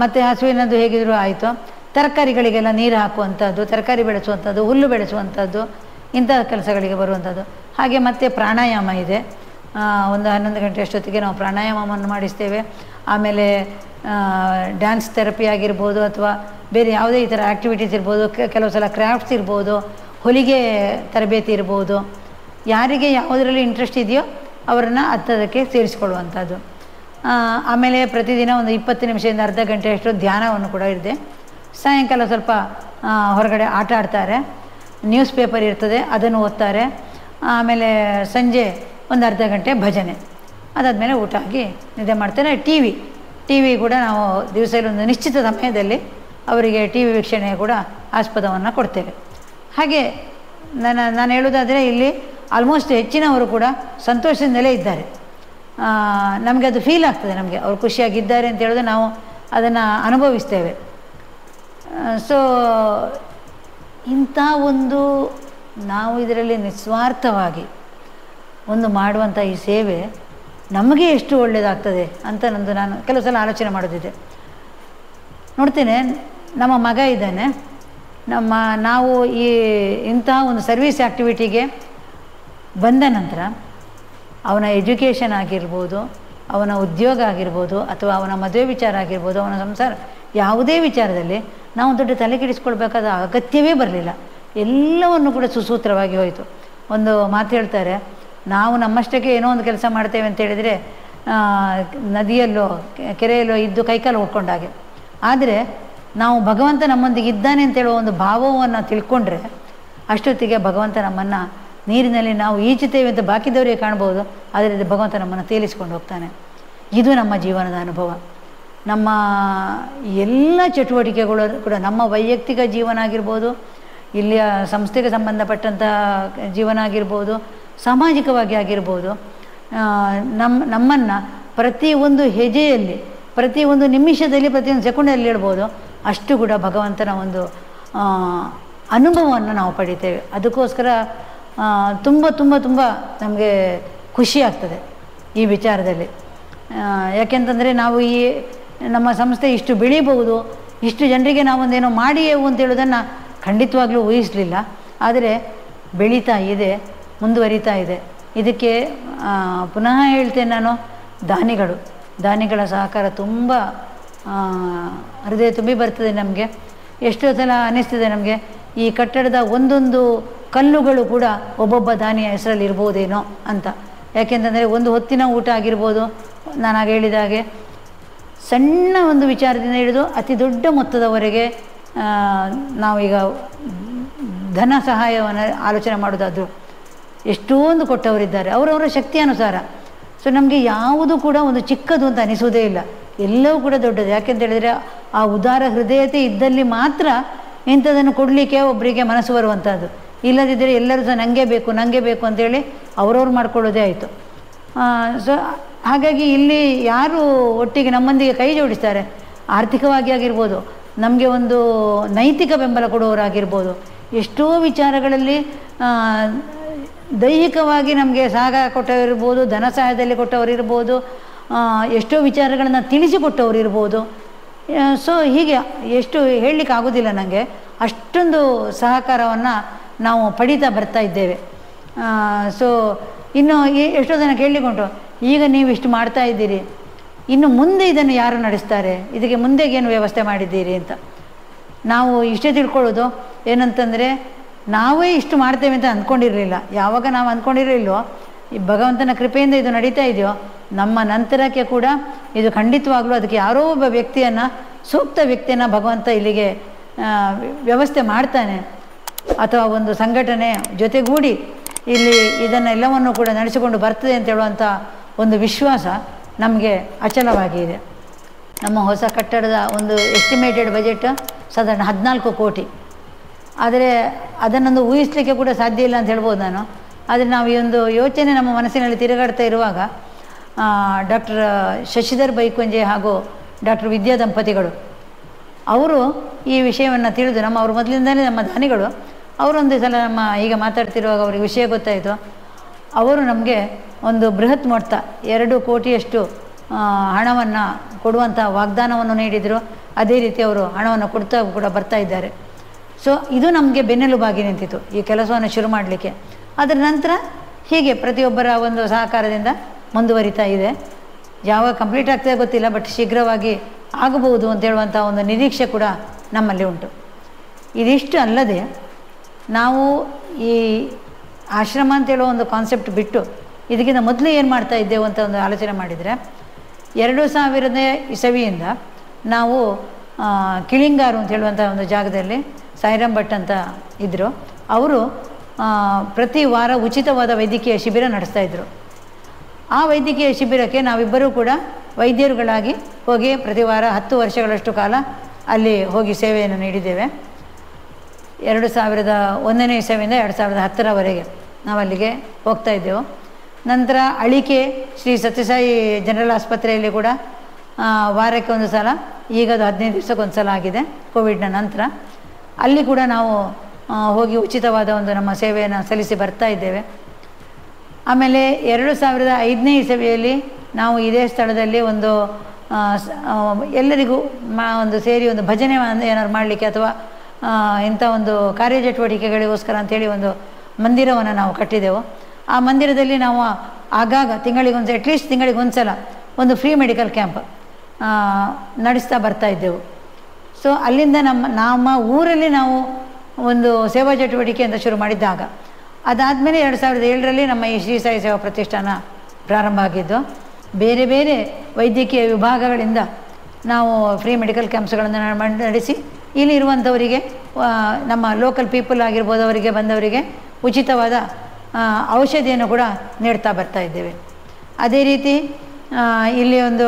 ಮತ್ತು ಹಸುವಿನದ್ದು ಹೇಗಿದ್ರು ಆಯಿತು. ತರಕಾರಿಗಳಿಗೆಲ್ಲ ನೀರು ಹಾಕುವಂಥದ್ದು, ತರಕಾರಿ ಬೆಳೆಸುವಂಥದ್ದು, ಹುಲ್ಲು ಬೆಳೆಸುವಂಥದ್ದು, ಇಂಥ ಕೆಲಸಗಳಿಗೆ ಬರುವಂಥದ್ದು. ಹಾಗೆ ಮತ್ತು ಪ್ರಾಣಾಯಾಮ ಇದೆ. ಒಂದು 11 ಗಂಟೆ ಅಷ್ಟೊತ್ತಿಗೆ ನಾವು ಪ್ರಾಣಾಯಾಮವನ್ನು ಮಾಡಿಸ್ತೇವೆ. ಆಮೇಲೆ ಡ್ಯಾನ್ಸ್ ಥೆರಪಿ ಆಗಿರ್ಬೋದು, ಅಥವಾ ಬೇರೆ ಯಾವುದೇ ಈ ಥರ ಆ್ಯಕ್ಟಿವಿಟೀಸ್ ಇರ್ಬೋದು, ಕೆಲವು ಸಲ ಕ್ರಾಫ್ಟ್ಸ್ ಇರ್ಬೋದು, ಹೊಲಿಗೆ ತರಬೇತಿ ಇರ್ಬೋದು. ಯಾರಿಗೆ ಯಾವುದರಲ್ಲಿ ಇಂಟ್ರೆಸ್ಟ್ ಇದೆಯೋ ಅವರನ್ನು ಅದಕ್ಕೆ ಸೇರಿಸ್ಕೊಳ್ಳುವಂಥದ್ದು. ಆಮೇಲೆ ಪ್ರತಿದಿನ ಒಂದು 20 ನಿಮಿಷದಿಂದ ಅರ್ಧ ಗಂಟೆಯಷ್ಟು ಧ್ಯಾನವನ್ನು ಕೂಡ ಇದೆ. ಸಾಯಂಕಾಲ ಸ್ವಲ್ಪ ಹೊರಗಡೆ ಆಟ ಆಡ್ತಾರೆ, ನ್ಯೂಸ್ ಪೇಪರ್ ಇರ್ತದೆ ಅದನ್ನು ಓದ್ತಾರೆ. ಆಮೇಲೆ ಸಂಜೆ ಒಂದು ಅರ್ಧ ಗಂಟೆ ಭಜನೆ, ಅದಾದಮೇಲೆ ಊಟ ಆಗಿ ನಿದ್ದೆ ಮಾಡ್ತಾರೆ. ಟಿ ವಿ ಕೂಡ ನಾವು ದಿವಸದಲ್ಲಿ ಒಂದು ನಿಶ್ಚಿತ ಸಮಯದಲ್ಲಿ ಅವರಿಗೆ ಟಿ ವಿ ವೀಕ್ಷಣೆ ಕೂಡ ಆಸ್ಪದವನ್ನು ಕೊಡ್ತೇವೆ. ಹಾಗೆ ನಾನು ಹೇಳೋದಾದರೆ ಇಲ್ಲಿ ಆಲ್ಮೋಸ್ಟ್ ಹೆಚ್ಚಿನವರು ಕೂಡ ಸಂತೋಷದಿಂದಲೇ ಇದ್ದಾರೆ. ನಮಗೆ ಅದು ಫೀಲ್ ಆಗ್ತದೆ, ನಮಗೆ ಅವರು ಖುಷಿಯಾಗಿದ್ದಾರೆ ಅಂತ ಹೇಳಿದ್ರೆ ನಾವು ಅದನ್ನು ಅನುಭವಿಸ್ತೇವೆ. ಸೊ ಇಂಥ ಒಂದು ನಾವು ಇದರಲ್ಲಿ ನಿಸ್ವಾರ್ಥವಾಗಿ ಒಂದು ಮಾಡುವಂಥ ಈ ಸೇವೆ ನಮಗೆ ಎಷ್ಟು ಒಳ್ಳೆಯದಾಗ್ತದೆ ಅಂತ ನಾನು ಕೆಲವು ಸಲ ಆಲೋಚನೆ ಮಾಡೋದಿದೆ. ನೋಡ್ತೇನೆ, ನಮ್ಮ ಮಗ ಇದ್ದಾನೆ, ನಾವು ಇಂತಹ ಒಂದು ಸರ್ವಿಸ್ ಆ್ಯಕ್ಟಿವಿಟಿಗೆ ಬಂದ ನಂತರ ಅವನ ಎಜುಕೇಷನ್ ಆಗಿರ್ಬೋದು, ಅವನ ಉದ್ಯೋಗ ಆಗಿರ್ಬೋದು, ಅಥವಾ ಅವನ ಮದುವೆ ವಿಚಾರ ಆಗಿರ್ಬೋದು, ಅವನ ಸಂಸಾರ, ಯಾವುದೇ ವಿಚಾರದಲ್ಲಿ ನಾವು ದೊಡ್ಡ ತಲೆ ಕೆಡಿಸ್ಕೊಳ್ಬೇಕಾದ ಅಗತ್ಯವೇ ಬರಲಿಲ್ಲ. ಎಲ್ಲವನ್ನು ಕೂಡ ಸುಸೂತ್ರವಾಗಿ ಹೋಯಿತು. ಒಂದು ಮಾತು ಹೇಳ್ತಾರೆ, ನಾವು ನಮ್ಮಷ್ಟಕ್ಕೆ ಏನೋ ಒಂದು ಕೆಲಸ ಮಾಡ್ತೇವೆ ಅಂತ ಹೇಳಿದರೆ ನದಿಯಲ್ಲೋ ಕೆರೆಯಲ್ಲೋ ಇದ್ದು ಕೈಕಾಲು ಹೊಡ್ಕೊಂಡಾಗೆ. ಆದರೆ ನಾವು ಭಗವಂತ ನಮ್ಮೊಂದಿಗೆ ಇದ್ದಾನೆ ಅಂತೇಳುವ ಒಂದು ಭಾವವನ್ನು ತಿಳ್ಕೊಂಡ್ರೆ ಅಷ್ಟೊತ್ತಿಗೆ ಭಗವಂತ ನಮ್ಮನ್ನು ನೀರಿನಲ್ಲಿ ನಾವು ಈಜುತ್ತೇವೆ ಅಂತ ಬಾಕಿದವರಿಗೆ ಕಾಣ್ಬೋದು, ಆದರೆ ಭಗವಂತ ನಮ್ಮನ್ನು ತೇಲಿಸ್ಕೊಂಡು ಹೋಗ್ತಾನೆ. ಇದು ನಮ್ಮ ಜೀವನದ ಅನುಭವ. ನಮ್ಮ ಎಲ್ಲ ಚಟುವಟಿಕೆಗಳು ಕೂಡ ನಮ್ಮ ವೈಯಕ್ತಿಕ ಜೀವನ ಆಗಿರ್ಬೋದು, ಇಲ್ಲಿಯ ಸಂಸ್ಥೆಗೆ ಸಂಬಂಧಪಟ್ಟಂಥ ಜೀವನ ಆಗಿರ್ಬೋದು, ಸಾಮಾಜಿಕವಾಗಿ ಆಗಿರ್ಬೋದು, ನಮ್ಮನ್ನು ಪ್ರತಿಯೊಂದು ಹೆಜ್ಜೆಯಲ್ಲಿ, ಪ್ರತಿಯೊಂದು ನಿಮಿಷದಲ್ಲಿ, ಪ್ರತಿಯೊಂದು ಸೆಕೆಂಡಲ್ಲಿ ಹೇಳ್ಬೋದು, ಅಷ್ಟು ಕೂಡ ಭಗವಂತನ ಒಂದು ಅನುಭವವನ್ನು ನಾವು ಪಡಿತೇವೆ. ಅದಕ್ಕೋಸ್ಕರ ತುಂಬ ತುಂಬ ತುಂಬ ನಮಗೆ ಖುಷಿ ಆಗ್ತದೆ ಈ ವಿಚಾರದಲ್ಲಿ. ಯಾಕೆಂತಂದರೆ ನಾವು ನಮ್ಮ ಸಂಸ್ಥೆ ಇಷ್ಟು ಬೆಳೀಬಹುದು, ಇಷ್ಟು ಜನರಿಗೆ ನಾವೊಂದೇನೋ ಮಾಡಿಯೇವು ಅಂತ ಹೇಳೋದನ್ನು ಖಂಡಿತವಾಗ್ಲೂ ಊಹಿಸಲಿಲ್ಲ. ಆದರೆ ಬೆಳೀತಾ ಇದೆ, ಮುಂದುವರಿತಾ ಇದೆ. ಇದಕ್ಕೆ ಪುನಃ ಹೇಳ್ತೇನೆ ನಾನು, ದಾನಿಗಳ ಸಹಕಾರ ತುಂಬ ಹೃದಯ ತುಂಬಿ ಬರ್ತದೆ ನಮಗೆ. ಎಷ್ಟೋ ಸಲ ಅನ್ನಿಸ್ತದೆ ನಮಗೆ, ಈ ಕಟ್ಟಡದ ಒಂದೊಂದು ಕಲ್ಲುಗಳು ಕೂಡ ಒಬ್ಬೊಬ್ಬ ದಾನಿಯ ಹೆಸರಲ್ಲಿ ಇರ್ಬೋದೇನೋ ಅಂತ. ಯಾಕೆಂತಂದರೆ ಒಂದು ಹೊತ್ತಿನ ಊಟ ಆಗಿರ್ಬೋದು, ನಾನಾಗ ಹೇಳಿದ ಹಾಗೆ ಸಣ್ಣ ಒಂದು ವಿಚಾರದಿಂದ ಹಿಡಿದು ಅತಿ ದೊಡ್ಡ ಮೊತ್ತದವರೆಗೆ ನಾವೀಗ ಧನ ಸಹಾಯವನ್ನು ಆಲೋಚನೆ ಮಾಡೋದಾದರೂ ಎಷ್ಟೊಂದು ಕೊಟ್ಟವರಿದ್ದಾರೆ. ಅವರವರ ಶಕ್ತಿ ಅನುಸಾರ ಸೊ ನಮಗೆ ಯಾವುದು ಕೂಡ ಒಂದು ಚಿಕ್ಕದು ಅಂತ ಅನಿಸುವುದೇ ಇಲ್ಲ, ಎಲ್ಲವೂ ಕೂಡ ದೊಡ್ಡದು. ಯಾಕೆಂತ ಹೇಳಿದರೆ ಆ ಉದಾರ ಹೃದಯತೆ ಇದ್ದಲ್ಲಿ ಮಾತ್ರ ಇಂಥದನ್ನು ಕೊಡಲಿಕ್ಕೆ ಒಬ್ಬರಿಗೆ ಮನಸ್ಸು ಬರುವಂಥದ್ದು. ಇಲ್ಲದಿದ್ದರೆ ಎಲ್ಲರೂ ಸಹ ನನಗೆ ಬೇಕು ಅಂತೇಳಿ ಅವ್ರವ್ರು ಮಾಡ್ಕೊಳ್ಳೋದೇ ಆಯಿತು. ಸೊ ಹಾಗಾಗಿ ಇಲ್ಲಿ ಯಾರು ಒಟ್ಟಿಗೆ ನಮ್ಮೊಂದಿಗೆ ಕೈ ಜೋಡಿಸ್ತಾರೆ, ಆರ್ಥಿಕವಾಗಿ ಆಗಿರ್ಬೋದು, ನಮಗೆ ಒಂದು ನೈತಿಕ ಬೆಂಬಲ ಕೊಡುವವರಾಗಿರ್ಬೋದು, ಎಷ್ಟೋ ವಿಚಾರಗಳಲ್ಲಿ ದೈಹಿಕವಾಗಿ ನಮಗೆ ಸಹಕಾರ ಕೊಟ್ಟವರಿರ್ಬೋದು, ಧನ ಸಹಾಯದಲ್ಲಿ ಕೊಟ್ಟವರಿರ್ಬೋದು, ಎಷ್ಟೋ ವಿಚಾರಗಳನ್ನು ತಿಳಿಸಿಕೊಟ್ಟವರು ಇರ್ಬೋದು. ಸೊ ಹೀಗೆ ಎಷ್ಟು ಹೇಳಲಿಕ್ಕೆ ಆಗೋದಿಲ್ಲ ನನಗೆ, ಅಷ್ಟೊಂದು ಸಹಕಾರವನ್ನು ನಾವು ಪಡೀತಾ ಬರ್ತಾ ಇದ್ದೇವೆ. ಸೊ ಇನ್ನು ಎಷ್ಟೋ ಜನ ಕೇಳಲಿಕ್ಕುಂಟು, ಈಗ ನೀವು ಇಷ್ಟು ಮಾಡ್ತಾ ಇದ್ದೀರಿ, ಇನ್ನು ಮುಂದೆ ಇದನ್ನು ಯಾರು ನಡೆಸ್ತಾರೆ, ಇದಕ್ಕೆ ಮುಂದೆಗೇನು ವ್ಯವಸ್ಥೆ ಮಾಡಿದ್ದೀರಿ ಅಂತ. ನಾವು ಇಷ್ಟೇ ತಿಳ್ಕೊಳ್ಳೋದು ಏನಂತಂದರೆ, ನಾವೇ ಇಷ್ಟು ಮಾಡ್ತೇವೆ ಅಂತ ಅಂದ್ಕೊಂಡಿರಲಿಲ್ಲ. ಯಾವಾಗ ನಾವು ಅಂದ್ಕೊಂಡಿರಲಿಲ್ಲೋ, ಈ ಭಗವಂತನ ಕೃಪೆಯಿಂದ ಇದು ನಡೀತಾ ಇದೆಯೋ, ನಮ್ಮ ನಂತರಕ್ಕೆ ಕೂಡ ಇದು ಖಂಡಿತವಾಗ್ಲೂ ಅದಕ್ಕೆ ಯಾರೋ ಒಬ್ಬ ವ್ಯಕ್ತಿಯನ್ನು, ಸೂಕ್ತ ವ್ಯಕ್ತಿಯನ್ನು ಭಗವಂತ ಇಲ್ಲಿಗೆ ವ್ಯವಸ್ಥೆ ಮಾಡ್ತಾನೆ, ಅಥವಾ ಒಂದು ಸಂಘಟನೆ ಜೊತೆಗೂಡಿ ಇಲ್ಲಿ ಇದನ್ನೆಲ್ಲವನ್ನು ಕೂಡ ನಡೆಸಿಕೊಂಡು ಬರ್ತದೆ ಅಂತ ಹೇಳುವಂಥ ಒಂದು ವಿಶ್ವಾಸ ನಮಗೆ ಅಚಲವಾಗಿದೆ. ನಮ್ಮ ಹೊಸ ಕಟ್ಟಡದ ಒಂದು ಎಸ್ಟಿಮೇಟೆಡ್ ಬಜೆಟ್ ಸಾಧಾರಣ 14 ಕೋಟಿ. ಆದರೆ ಅದನ್ನೊಂದು ಊಹಿಸಲಿಕ್ಕೆ ಕೂಡ ಸಾಧ್ಯ ಇಲ್ಲ ಅಂತ ಹೇಳ್ಬೋದು ನಾನು. ಆದರೆ ನಾವು ಈ ಒಂದು ಯೋಚನೆ ನಮ್ಮ ಮನಸ್ಸಿನಲ್ಲಿ ತಿರುಗಾಡ್ತಾ ಇರುವಾಗ ಡಾಕ್ಟರ್ ಶಶಿಧರ್ ಬೈಕುಂಜೆ ಹಾಗೂ ಡಾಕ್ಟರ್ ವಿದ್ಯಾ ದಂಪತಿಗಳು ಅವರು ಈ ವಿಷಯವನ್ನು ತಿಳಿದು, ಅವ್ರ ಮೊದಲಿಂದಲೇ ನಮ್ಮ ದಾನಿಗಳು, ಅವರೊಂದು ಸಲ ನಮ್ಮ ಈಗ ಮಾತಾಡ್ತಿರುವಾಗ ಅವ್ರಿಗೆ ವಿಷಯ ಗೊತ್ತಾಯಿತು. ಅವರು ನಮಗೆ ಒಂದು ಬೃಹತ್ ಮೊತ್ತ 2 ಕೋಟಿಯಷ್ಟು ಹಣವನ್ನು ಕೊಡುವಂಥ ವಾಗ್ದಾನವನ್ನು ನೀಡಿದರು. ಅದೇ ರೀತಿ ಅವರು ಹಣವನ್ನು ಕೊಡ್ತಾ ಕೂಡ ಬರ್ತಾ ಇದ್ದಾರೆ. ಸೊ ಇದು ನಮಗೆ ಬೆನ್ನೆಲುಬಾಗಿ ನಿಂತಿತು ಈ ಕೆಲಸವನ್ನು ಶುರು ಮಾಡಲಿಕ್ಕೆ. ಅದರ ನಂತರ ಹೀಗೆ ಪ್ರತಿಯೊಬ್ಬರ ಒಂದು ಸಹಕಾರದಿಂದ ಮುಂದುವರಿತಾ ಇದೆ. ಯಾವಾಗ ಕಂಪ್ಲೀಟ್ ಆಗ್ತದೆ ಗೊತ್ತಿಲ್ಲ, ಬಟ್ ಶೀಘ್ರವಾಗಿ ಆಗಬಹುದು ಅಂತ ಹೇಳುವಂಥ ಒಂದು ನಿರೀಕ್ಷೆ ಕೂಡ ನಮ್ಮಲ್ಲಿ ಉಂಟು. ಇದಿಷ್ಟು ಅಲ್ಲದೆ ನಾವು ಈ ಆಶ್ರಮ ಅಂತ ಹೇಳೋ ಒಂದು ಕಾನ್ಸೆಪ್ಟ್ ಬಿಟ್ಟು ಇದಕ್ಕಿಂತ ಮೊದಲು ಏನು ಮಾಡ್ತಾ ಇದ್ದೇವೆ ಅಂತ ಒಂದು ಆಲೋಚನೆ ಮಾಡಿದರೆ, 2000 ಇಸವಿಯಿಂದ ನಾವು ಕಿಳಿಂಗಾರು ಅಂತ ಹೇಳುವಂಥ ಒಂದು ಜಾಗದಲ್ಲಿ ಸಾಯಿರಾಮ್ ಭಟ್ ಅಂತ ಇದ್ದರು. ಅವರು ಪ್ರತಿ ವಾರ ಉಚಿತವಾದ ವೈದ್ಯಕೀಯ ಶಿಬಿರ ನಡೆಸ್ತಾಯಿದ್ರು. ಆ ವೈದ್ಯಕೀಯ ಶಿಬಿರಕ್ಕೆ ನಾವಿಬ್ಬರೂ ಕೂಡ ವೈದ್ಯರುಗಳಾಗಿ ಹೋಗಿ ಪ್ರತಿ ವಾರ 10 ವರ್ಷಗಳಷ್ಟು ಕಾಲ ಅಲ್ಲಿ ಹೋಗಿ ಸೇವೆಯನ್ನು ನೀಡಿದ್ದೇವೆ. 2001ನೇ ಇಸವಿಯಿಂದ 2010ರವರೆಗೆ ನಾವು ಅಲ್ಲಿಗೆ ಹೋಗ್ತಾ ಇದ್ದೆವು. ನಂತರ ಅಳಿಕೆ ಶ್ರೀ ಸತ್ಯಸಾಯಿ ಜನರಲ್ ಆಸ್ಪತ್ರೆಯಲ್ಲಿ ಕೂಡ ವಾರಕ್ಕೆ ಒಂದು ಸಲ, ಈಗ ಅದು 15 ದಿವಸಕ್ಕೊಂದು ಸಲ ಆಗಿದೆ ಕೋವಿಡ್ನ ನಂತರ, ಅಲ್ಲಿ ಕೂಡ ನಾವು ಹೋಗಿ ಉಚಿತವಾದ ಒಂದು ನಮ್ಮ ಸೇವೆಯನ್ನು ಸಲ್ಲಿಸಿ ಬರ್ತಾ ಇದ್ದೇವೆ. ಆಮೇಲೆ 2005ನೇ ಇಸವಿಯಲ್ಲಿ ನಾವು ಇದೇ ಸ್ಥಳದಲ್ಲಿ ಒಂದು ಎಲ್ಲರಿಗೂ ಒಂದು ಸೇರಿ ಒಂದು ಭಜನೆ ಏನಾದ್ರು ಮಾಡಲಿಕ್ಕೆ ಅಥವಾ ಇಂಥ ಒಂದು ಕಾರ್ಯಚಟುವಟಿಕೆಗಳಿಗೋಸ್ಕರ ಅಂಥೇಳಿ ಒಂದು ಮಂದಿರವನ್ನು ನಾವು ಕಟ್ಟಿದೆವು. ಆ ಮಂದಿರದಲ್ಲಿ ನಾವು ಆಗಾಗ ಅಟ್ಲೀಸ್ಟ್ ತಿಂಗಳಿಗೊಂದು ಸಲ ಒಂದು ಫ್ರೀ ಮೆಡಿಕಲ್ ಕ್ಯಾಂಪ್ ನಡೆಸ್ತಾ ಬರ್ತಾ ಇದ್ದೆವು. ಸೊ ಅಲ್ಲಿಂದ ನಮ್ಮ ಊರಲ್ಲಿ ನಾವು ಒಂದು ಸೇವಾ ಚಟುವಟಿಕೆ ಅಂತ ಶುರು ಮಾಡಿದ್ದಾಗ, ಅದಾದಮೇಲೆ 2007ರಲ್ಲಿ ನಮ್ಮ ಈ ಶ್ರೀ ಸಾಯಿ ಸೇವಾ ಪ್ರತಿಷ್ಠಾನ ಪ್ರಾರಂಭ ಆಗಿದ್ದು. ಬೇರೆ ಬೇರೆ ವೈದ್ಯಕೀಯ ವಿಭಾಗಗಳಿಂದ ನಾವು ಫ್ರೀ ಮೆಡಿಕಲ್ ಕ್ಯಾಂಪ್ಸ್ಗಳನ್ನು ನಡೆಸಿ ಇಲ್ಲಿರುವಂಥವರಿಗೆ, ನಮ್ಮ ಲೋಕಲ್ ಪೀಪಲ್ ಆಗಿರ್ಬೋದು, ಅವರಿಗೆ ಬಂದವರಿಗೆ ಉಚಿತವಾದ ಔಷಧಿಯನ್ನು ಕೂಡ ನೀಡ್ತಾ ಬರ್ತಾ ಇದ್ದೇವೆ. ಅದೇ ರೀತಿ ಇಲ್ಲಿ ಒಂದು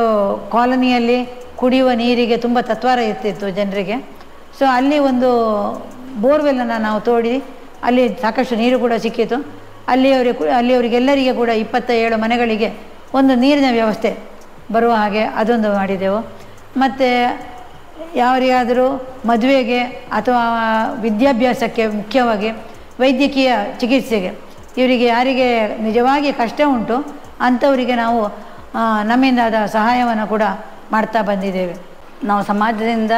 ಕಾಲೋನಿಯಲ್ಲಿ ಕುಡಿಯುವ ನೀರಿಗೆ ತುಂಬ ತತ್ವಾರ ಇರ್ತಿತ್ತು ಜನರಿಗೆ. ಸೊ ಅಲ್ಲಿ ಒಂದು ಬೋರ್ವೆಲ್ಲನ್ನು ನಾವು ತೋಡಿ ಅಲ್ಲಿ ಸಾಕಷ್ಟು ನೀರು ಕೂಡ ಸಿಕ್ಕಿತು. ಅಲ್ಲಿಯವರಿಗೆಲ್ಲರಿಗೆ ಕೂಡ 27 ಮನೆಗಳಿಗೆ ಒಂದು ನೀರಿನ ವ್ಯವಸ್ಥೆ ಬರುವ ಹಾಗೆ ಅದೊಂದು ಮಾಡಿದೆವು. ಮತ್ತು ಯಾರಿಗಾದರೂ ಮದುವೆಗೆ ಅಥವಾ ವಿದ್ಯಾಭ್ಯಾಸಕ್ಕೆ, ಮುಖ್ಯವಾಗಿ ವೈದ್ಯಕೀಯ ಚಿಕಿತ್ಸೆಗೆ, ಇವರಿಗೆ ಯಾರಿಗೆ ನಿಜವಾಗಿ ಕಷ್ಟ ಉಂಟು ಅಂಥವರಿಗೆ ನಾವು ನಮ್ಮಿಂದಾದ ಸಹಾಯವನ್ನು ಕೂಡ ಮಾಡ್ತಾ ಬಂದಿದ್ದೇವೆ. ನಾವು ಸಮಾಜದಿಂದ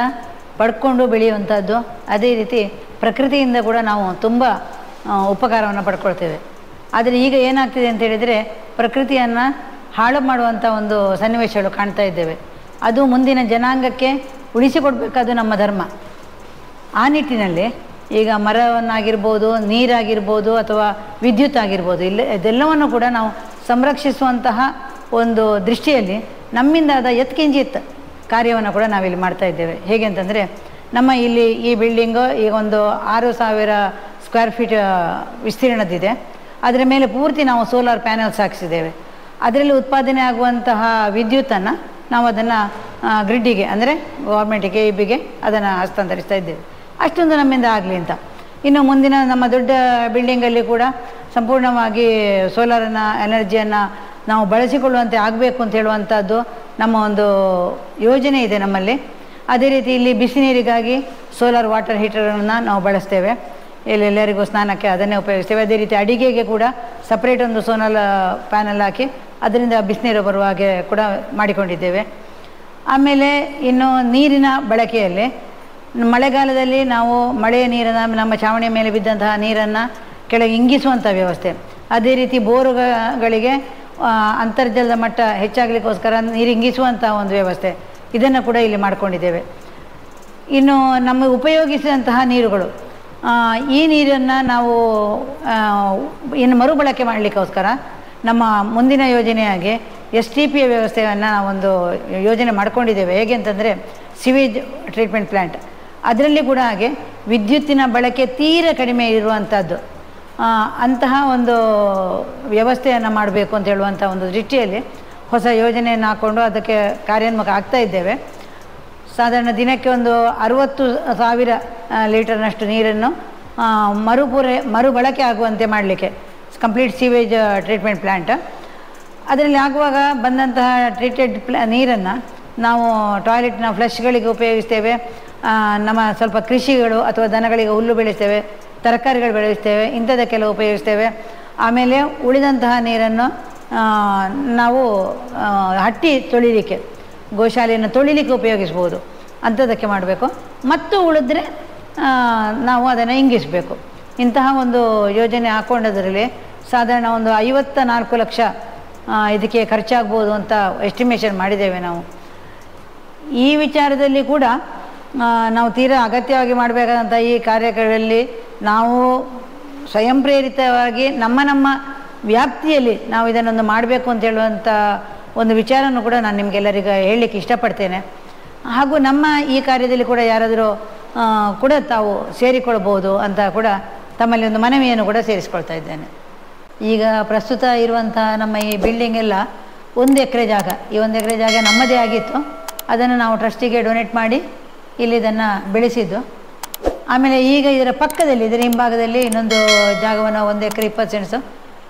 ಪಡ್ಕೊಂಡು ಬೆಳೆಯುವಂಥದ್ದು, ಅದೇ ರೀತಿ ಪ್ರಕೃತಿಯಿಂದ ಕೂಡ ನಾವು ತುಂಬ ಉಪಕಾರವನ್ನು ಪಡ್ಕೊಳ್ತೇವೆ. ಆದರೆ ಈಗ ಏನಾಗ್ತಿದೆ ಅಂತ ಹೇಳಿದರೆ, ಪ್ರಕೃತಿಯನ್ನು ಹಾಳು ಮಾಡುವಂಥ ಒಂದು ಸನ್ನಿವೇಶಗಳು ಕಾಣ್ತಾ ಇದ್ದೇವೆ. ಅದು ಮುಂದಿನ ಜನಾಂಗಕ್ಕೆ ಉಳಿಸಿಕೊಡ್ಬೇಕಾದ್ದು ನಮ್ಮ ಧರ್ಮ. ಆ ನಿಟ್ಟಿನಲ್ಲಿ ಈಗ ಮರವನ್ನಾಗಿರ್ಬೋದು, ನೀರಾಗಿರ್ಬೋದು, ಅಥವಾ ವಿದ್ಯುತ್ ಆಗಿರ್ಬೋದು, ಇದೆಲ್ಲವನ್ನು ಕೂಡ ನಾವು ಸಂರಕ್ಷಿಸುವಂತಹ ಒಂದು ದೃಷ್ಟಿಯಲ್ಲಿ ನಮ್ಮಿಂದಾದ ಯತ್ಕಿಂಚಿತ್ ಕಾರ್ಯವನ್ನು ಕೂಡ ನಾವಿಲ್ಲಿ ಮಾಡ್ತಾ ಇದ್ದೇವೆ. ಹೇಗೆ ಅಂತಂದರೆ, ನಮ್ಮ ಇಲ್ಲಿ ಈ ಬಿಲ್ಡಿಂಗು ಈಗ ಒಂದು 6000 ಸ್ಕ್ವೇರ್ ಫೀಟ್ ವಿಸ್ತೀರ್ಣದಿದೆ. ಅದರ ಮೇಲೆ ಪೂರ್ತಿ ನಾವು ಸೋಲಾರ್ ಪ್ಯಾನಲ್ಸ್ ಹಾಕಿಸಿದ್ದೇವೆ. ಅದರಲ್ಲಿ ಉತ್ಪಾದನೆ ಆಗುವಂತಹ ವಿದ್ಯುತ್ತನ್ನು ನಾವು ಅದನ್ನು ಗ್ರಿಡ್ಡಿಗೆ ಅಂದರೆ ಗೌರ್ಮೆಂಟಿಗೆ ಇಬಿಗೆ ಅದನ್ನು ಹಸ್ತಾಂತರಿಸ್ತಾ ಇದ್ದೇವೆ. ಅಷ್ಟೊಂದು ನಮ್ಮಿಂದ ಆಗಲಿ ಅಂತ. ಇನ್ನು ಮುಂದಿನ ನಮ್ಮ ದೊಡ್ಡ ಬಿಲ್ಡಿಂಗಲ್ಲಿ ಕೂಡ ಸಂಪೂರ್ಣವಾಗಿ ಸೋಲಾರನ್ನು ಎನರ್ಜಿಯನ್ನು ನಾವು ಬಳಸಿಕೊಳ್ಳುವಂತೆ ಆಗಬೇಕು ಅಂತ ಹೇಳುವಂಥದ್ದು ನಮ್ಮ ಒಂದು ಯೋಜನೆ ಇದೆ ನಮ್ಮಲ್ಲಿ. ಅದೇ ರೀತಿ ಇಲ್ಲಿ ಬಿಸಿ ನೀರಿಗಾಗಿ ಸೋಲಾರ್ ವಾಟರ್ ಹೀಟರನ್ನು ನಾವು ಬಳಸ್ತೇವೆ. ಎಲ್ಲರಿಗೂ ಸ್ನಾನಕ್ಕೆ ಅದನ್ನೇ ಉಪಯೋಗಿಸ್ತೇವೆ. ಅದೇ ರೀತಿ ಅಡಿಗೆಗೆ ಕೂಡ ಸಪ್ರೇಟ್ ಒಂದು ಸೋಲಾರ್ ಪ್ಯಾನಲ್ ಹಾಕಿ ಅದರಿಂದ ಬಿಸಿನೀರು ಬರುವ ಹಾಗೆ ಕೂಡ ಮಾಡಿಕೊಂಡಿದ್ದೇವೆ. ಆಮೇಲೆ ಇನ್ನು ನೀರಿನ ಬಳಕೆಯಲ್ಲಿ ಮಳೆಗಾಲದಲ್ಲಿ ನಾವು ಮಳೆಯ ನೀರನ್ನು ನಮ್ಮ ಛಾವಣಿಯ ಮೇಲೆ ಬಿದ್ದಂತಹ ನೀರನ್ನು ಕೆಳಗೆ ಇಂಗಿಸುವಂಥ ವ್ಯವಸ್ಥೆ, ಅದೇ ರೀತಿ ಬೋರುಗಳಿಗೆ ಅಂತರ್ಜಲದ ಮಟ್ಟ ಹೆಚ್ಚಾಗಲಿಕ್ಕೋಸ್ಕರ ನೀರು ಇಂಗಿಸುವಂಥ ಒಂದು ವ್ಯವಸ್ಥೆ, ಇದನ್ನು ಕೂಡ ಇಲ್ಲಿ ಮಾಡಿಕೊಂಡಿದ್ದೇವೆ. ಇನ್ನು ನಮ್ಮ ಉಪಯೋಗಿಸಿದಂತಹ ನೀರುಗಳು, ಈ ನೀರನ್ನು ನಾವು ಇನ್ನು ಮರುಬಳಕೆ ಮಾಡಲಿಕ್ಕೋಸ್ಕರ ನಮ್ಮ ಮುಂದಿನ ಯೋಜನೆಯಾಗಿ STPಯ ವ್ಯವಸ್ಥೆಯನ್ನು ನಾವೊಂದು ಯೋಜನೆ ಮಾಡ್ಕೊಂಡಿದ್ದೇವೆ. ಹೇಗೆ ಅಂತಂದರೆ ಸಿವೇಜ್ ಟ್ರೀಟ್ಮೆಂಟ್ ಪ್ಲ್ಯಾಂಟ್, ಅದರಲ್ಲಿ ಕೂಡ ಹಾಗೆ ವಿದ್ಯುತ್ತಿನ ಬಳಕೆ ತೀರ ಕಡಿಮೆ ಇರುವಂಥದ್ದು ಅಂತಹ ಒಂದು ವ್ಯವಸ್ಥೆಯನ್ನು ಮಾಡಬೇಕು ಅಂತ ಹೇಳುವಂಥ ಒಂದು ದೃಷ್ಟಿಯಲ್ಲಿ ಹೊಸ ಯೋಜನೆಯನ್ನು ಹಾಕ್ಕೊಂಡು ಅದಕ್ಕೆ ಕಾರ್ಯೋನ್ಮುಖ ಆಗ್ತಾ ಇದ್ದೇವೆ. ಸಾಧಾರಣ ದಿನಕ್ಕೆ ಒಂದು 60,000 ಲೀಟರ್ನಷ್ಟು ನೀರನ್ನು ಮರುಬಳಕೆ ಆಗುವಂತೆ ಮಾಡಲಿಕ್ಕೆ ಕಂಪ್ಲೀಟ್ ಸಿವೇಜ್ ಟ್ರೀಟ್ಮೆಂಟ್ ಪ್ಲ್ಯಾಂಟ್. ಅದರಲ್ಲಿ ಆಗುವಾಗ ಬಂದಂತಹ ಟ್ರೀಟೆಡ್ ನೀರನ್ನು ನಾವು ಟಾಯ್ಲೆಟ್ನ ಫ್ಲಶ್ಗಳಿಗೆ ಉಪಯೋಗಿಸ್ತೇವೆ. ನಮ್ಮ ಸ್ವಲ್ಪ ಕೃಷಿಗಳು ಅಥವಾ ದನಗಳಿಗೆ ಹುಲ್ಲು ಬೆಳೆಸ್ತೇವೆ, ತರಕಾರಿಗಳು ಬೆಳೆಸ್ತೇವೆ, ಇಂಥದಕ್ಕೆಲ್ಲ ಉಪಯೋಗಿಸ್ತೇವೆ. ಆಮೇಲೆ ಉಳಿದಂತಹ ನೀರನ್ನು ನಾವು ಹಟ್ಟಿ ತೊಳಿಲಿಕ್ಕೆ, ಗೋಶಾಲೆಯನ್ನು ತೊಳಿಲಿಕ್ಕೆ ಉಪಯೋಗಿಸ್ಬೋದು, ಅಂಥದ್ದಕ್ಕೆ ಮಾಡಬೇಕು. ಮತ್ತು ಉಳಿದ್ರೆ ನಾವು ಅದನ್ನು ಇಂಗಿಸಬೇಕು. ಇಂತಹ ಒಂದು ಯೋಜನೆ ಹಾಕ್ಕೊಂಡದ್ರಲ್ಲಿ ಸಾಧಾರಣ ಒಂದು 54 ಲಕ್ಷ ಇದಕ್ಕೆ ಖರ್ಚಾಗ್ಬೋದು ಅಂತ ಎಸ್ಟಿಮೇಷನ್ ಮಾಡಿದ್ದೇವೆ ನಾವು. ಈ ವಿಚಾರದಲ್ಲಿ ಕೂಡ ನಾವು ತೀರಾ ಅಗತ್ಯವಾಗಿ ಮಾಡಬೇಕಾದಂಥ ಈ ಕಾರ್ಯಕ್ರಮದಲ್ಲಿ ನಾವು ಸ್ವಯಂ ಪ್ರೇರಿತವಾಗಿ ನಮ್ಮ ವ್ಯಾಪ್ತಿಯಲ್ಲಿ ನಾವು ಇದನ್ನೊಂದು ಮಾಡಬೇಕು ಅಂತ ಹೇಳುವಂಥ ಒಂದು ವಿಚಾರನೂ ಕೂಡ ನಾನು ನಿಮಗೆಲ್ಲರಿಗೂ ಹೇಳಲಿಕ್ಕೆ ಇಷ್ಟಪಡ್ತೇನೆ. ಹಾಗೂ ನಮ್ಮ ಈ ಕಾರ್ಯದಲ್ಲಿ ಕೂಡ ಯಾರಾದರೂ ಕೂಡ ತಾವು ಸೇರಿಕೊಳ್ಬೋದು ಅಂತ ಕೂಡ ತಮ್ಮಲ್ಲಿ ಒಂದು ಮನವಿಯನ್ನು ಕೂಡ ಸೇರಿಸ್ಕೊಳ್ತಾ ಇದ್ದೇನೆ. ಈಗ ಪ್ರಸ್ತುತ ಇರುವಂಥ ನಮ್ಮ ಈ ಬಿಲ್ಡಿಂಗ್ ಎಲ್ಲ 1 ಎಕರೆ ಜಾಗ, ಈ 1 ಎಕರೆ ಜಾಗ ನಮ್ಮದೇ ಆಗಿತ್ತು. ಅದನ್ನು ನಾವು ಟ್ರಸ್ಟಿಗೆ ಡೊನೇಟ್ ಮಾಡಿ ಇಲ್ಲಿ ಇದನ್ನು ಬೆಳೆಸಿದ್ದು. ಆಮೇಲೆ ಈಗ ಇದರ ಪಕ್ಕದಲ್ಲಿ, ಇದರ ಹಿಂಭಾಗದಲ್ಲಿ ಇನ್ನೊಂದು ಜಾಗವನ್ನು 1 ಎಕರೆ 20 ಸೆಂಟ್ಸು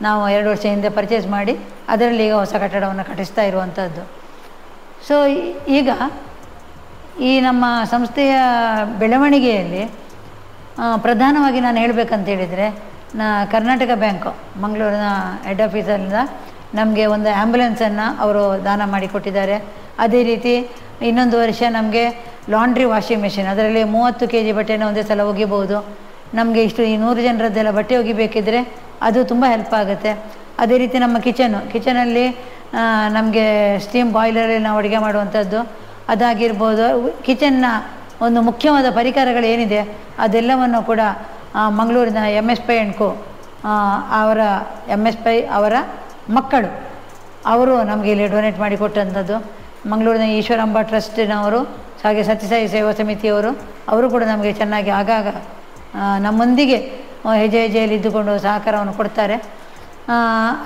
ನಾವು 2 ವರ್ಷ ಹಿಂದೆ ಪರ್ಚೇಸ್ ಮಾಡಿ ಅದರಲ್ಲಿ ಈಗ ಹೊಸ ಕಟ್ಟಡವನ್ನು ಕಟ್ಟಿಸ್ತಾ ಇರುವಂಥದ್ದು. ಸೊ ಈಗ ಈ ನಮ್ಮ ಸಂಸ್ಥೆಯ ಬೆಳವಣಿಗೆಯಲ್ಲಿ ಪ್ರಧಾನವಾಗಿ ನಾನು ಹೇಳಬೇಕಂತ ಹೇಳಿದರೆ, ಕರ್ನಾಟಕ ಬ್ಯಾಂಕು ಮಂಗಳೂರಿನ ಹೆಡ್ ಆಫೀಸರಿಂದ ನಮಗೆ ಒಂದು ಆ್ಯಂಬುಲೆನ್ಸನ್ನು ಅವರು ದಾನ ಮಾಡಿಕೊಟ್ಟಿದ್ದಾರೆ. ಅದೇ ರೀತಿ ಇನ್ನೊಂದು ವರ್ಷ ನಮಗೆ ಲಾಂಡ್ರಿ ವಾಷಿಂಗ್ ಮೆಷಿನ್, ಅದರಲ್ಲಿ 30 kg ಬಟ್ಟೆನ ಒಂದೇ ಸಲ ಒಗಿಬೋದು. ನಮಗೆ ಇಷ್ಟು ಈ 100 ಜನರದ್ದೆಲ್ಲ ಬಟ್ಟೆ ಒಗಿಬೇಕಿದ್ರೆ ಅದು ತುಂಬ ಹೆಲ್ಪ್ ಆಗುತ್ತೆ. ಅದೇ ರೀತಿ ನಮ್ಮ ಕಿಚನಲ್ಲಿ ನಮಗೆ ಸ್ಟೀಮ್ ಬಾಯ್ಲರಲ್ಲಿ ನಾವು ಅಡುಗೆ ಮಾಡುವಂಥದ್ದು ಅದಾಗಿರ್ಬೋದು. ಕಿಚನ್ನ ಒಂದು ಮುಖ್ಯವಾದ ಪರಿಕರಗಳು ಏನಿದೆ ಅದೆಲ್ಲವನ್ನು ಕೂಡ ಮಂಗಳೂರಿನ MS-Py & Co ಅವರ MS-Py ಅವರ ಮಕ್ಕಳು ಅವರು ನಮಗೆ ಇಲ್ಲಿ ಡೊನೇಟ್ ಮಾಡಿಕೊಟ್ಟಂಥದ್ದು. ಮಂಗಳೂರಿನ ಈಶ್ವರಾಂಬ ಟ್ರಸ್ಟಿನವರು, ಹಾಗೆ ಸತ್ಯಸಾಯಿ ಸೇವಾ ಸಮಿತಿಯವರು, ಅವರು ಕೂಡ ನಮಗೆ ಚೆನ್ನಾಗಿ ಆಗಾಗ ನಮ್ಮೊಂದಿಗೆ ಹೆಜ್ಜೆಯಲ್ಲಿ ಇದ್ದುಕೊಂಡು ಸಹಕಾರವನ್ನು ಕೊಡ್ತಾರೆ.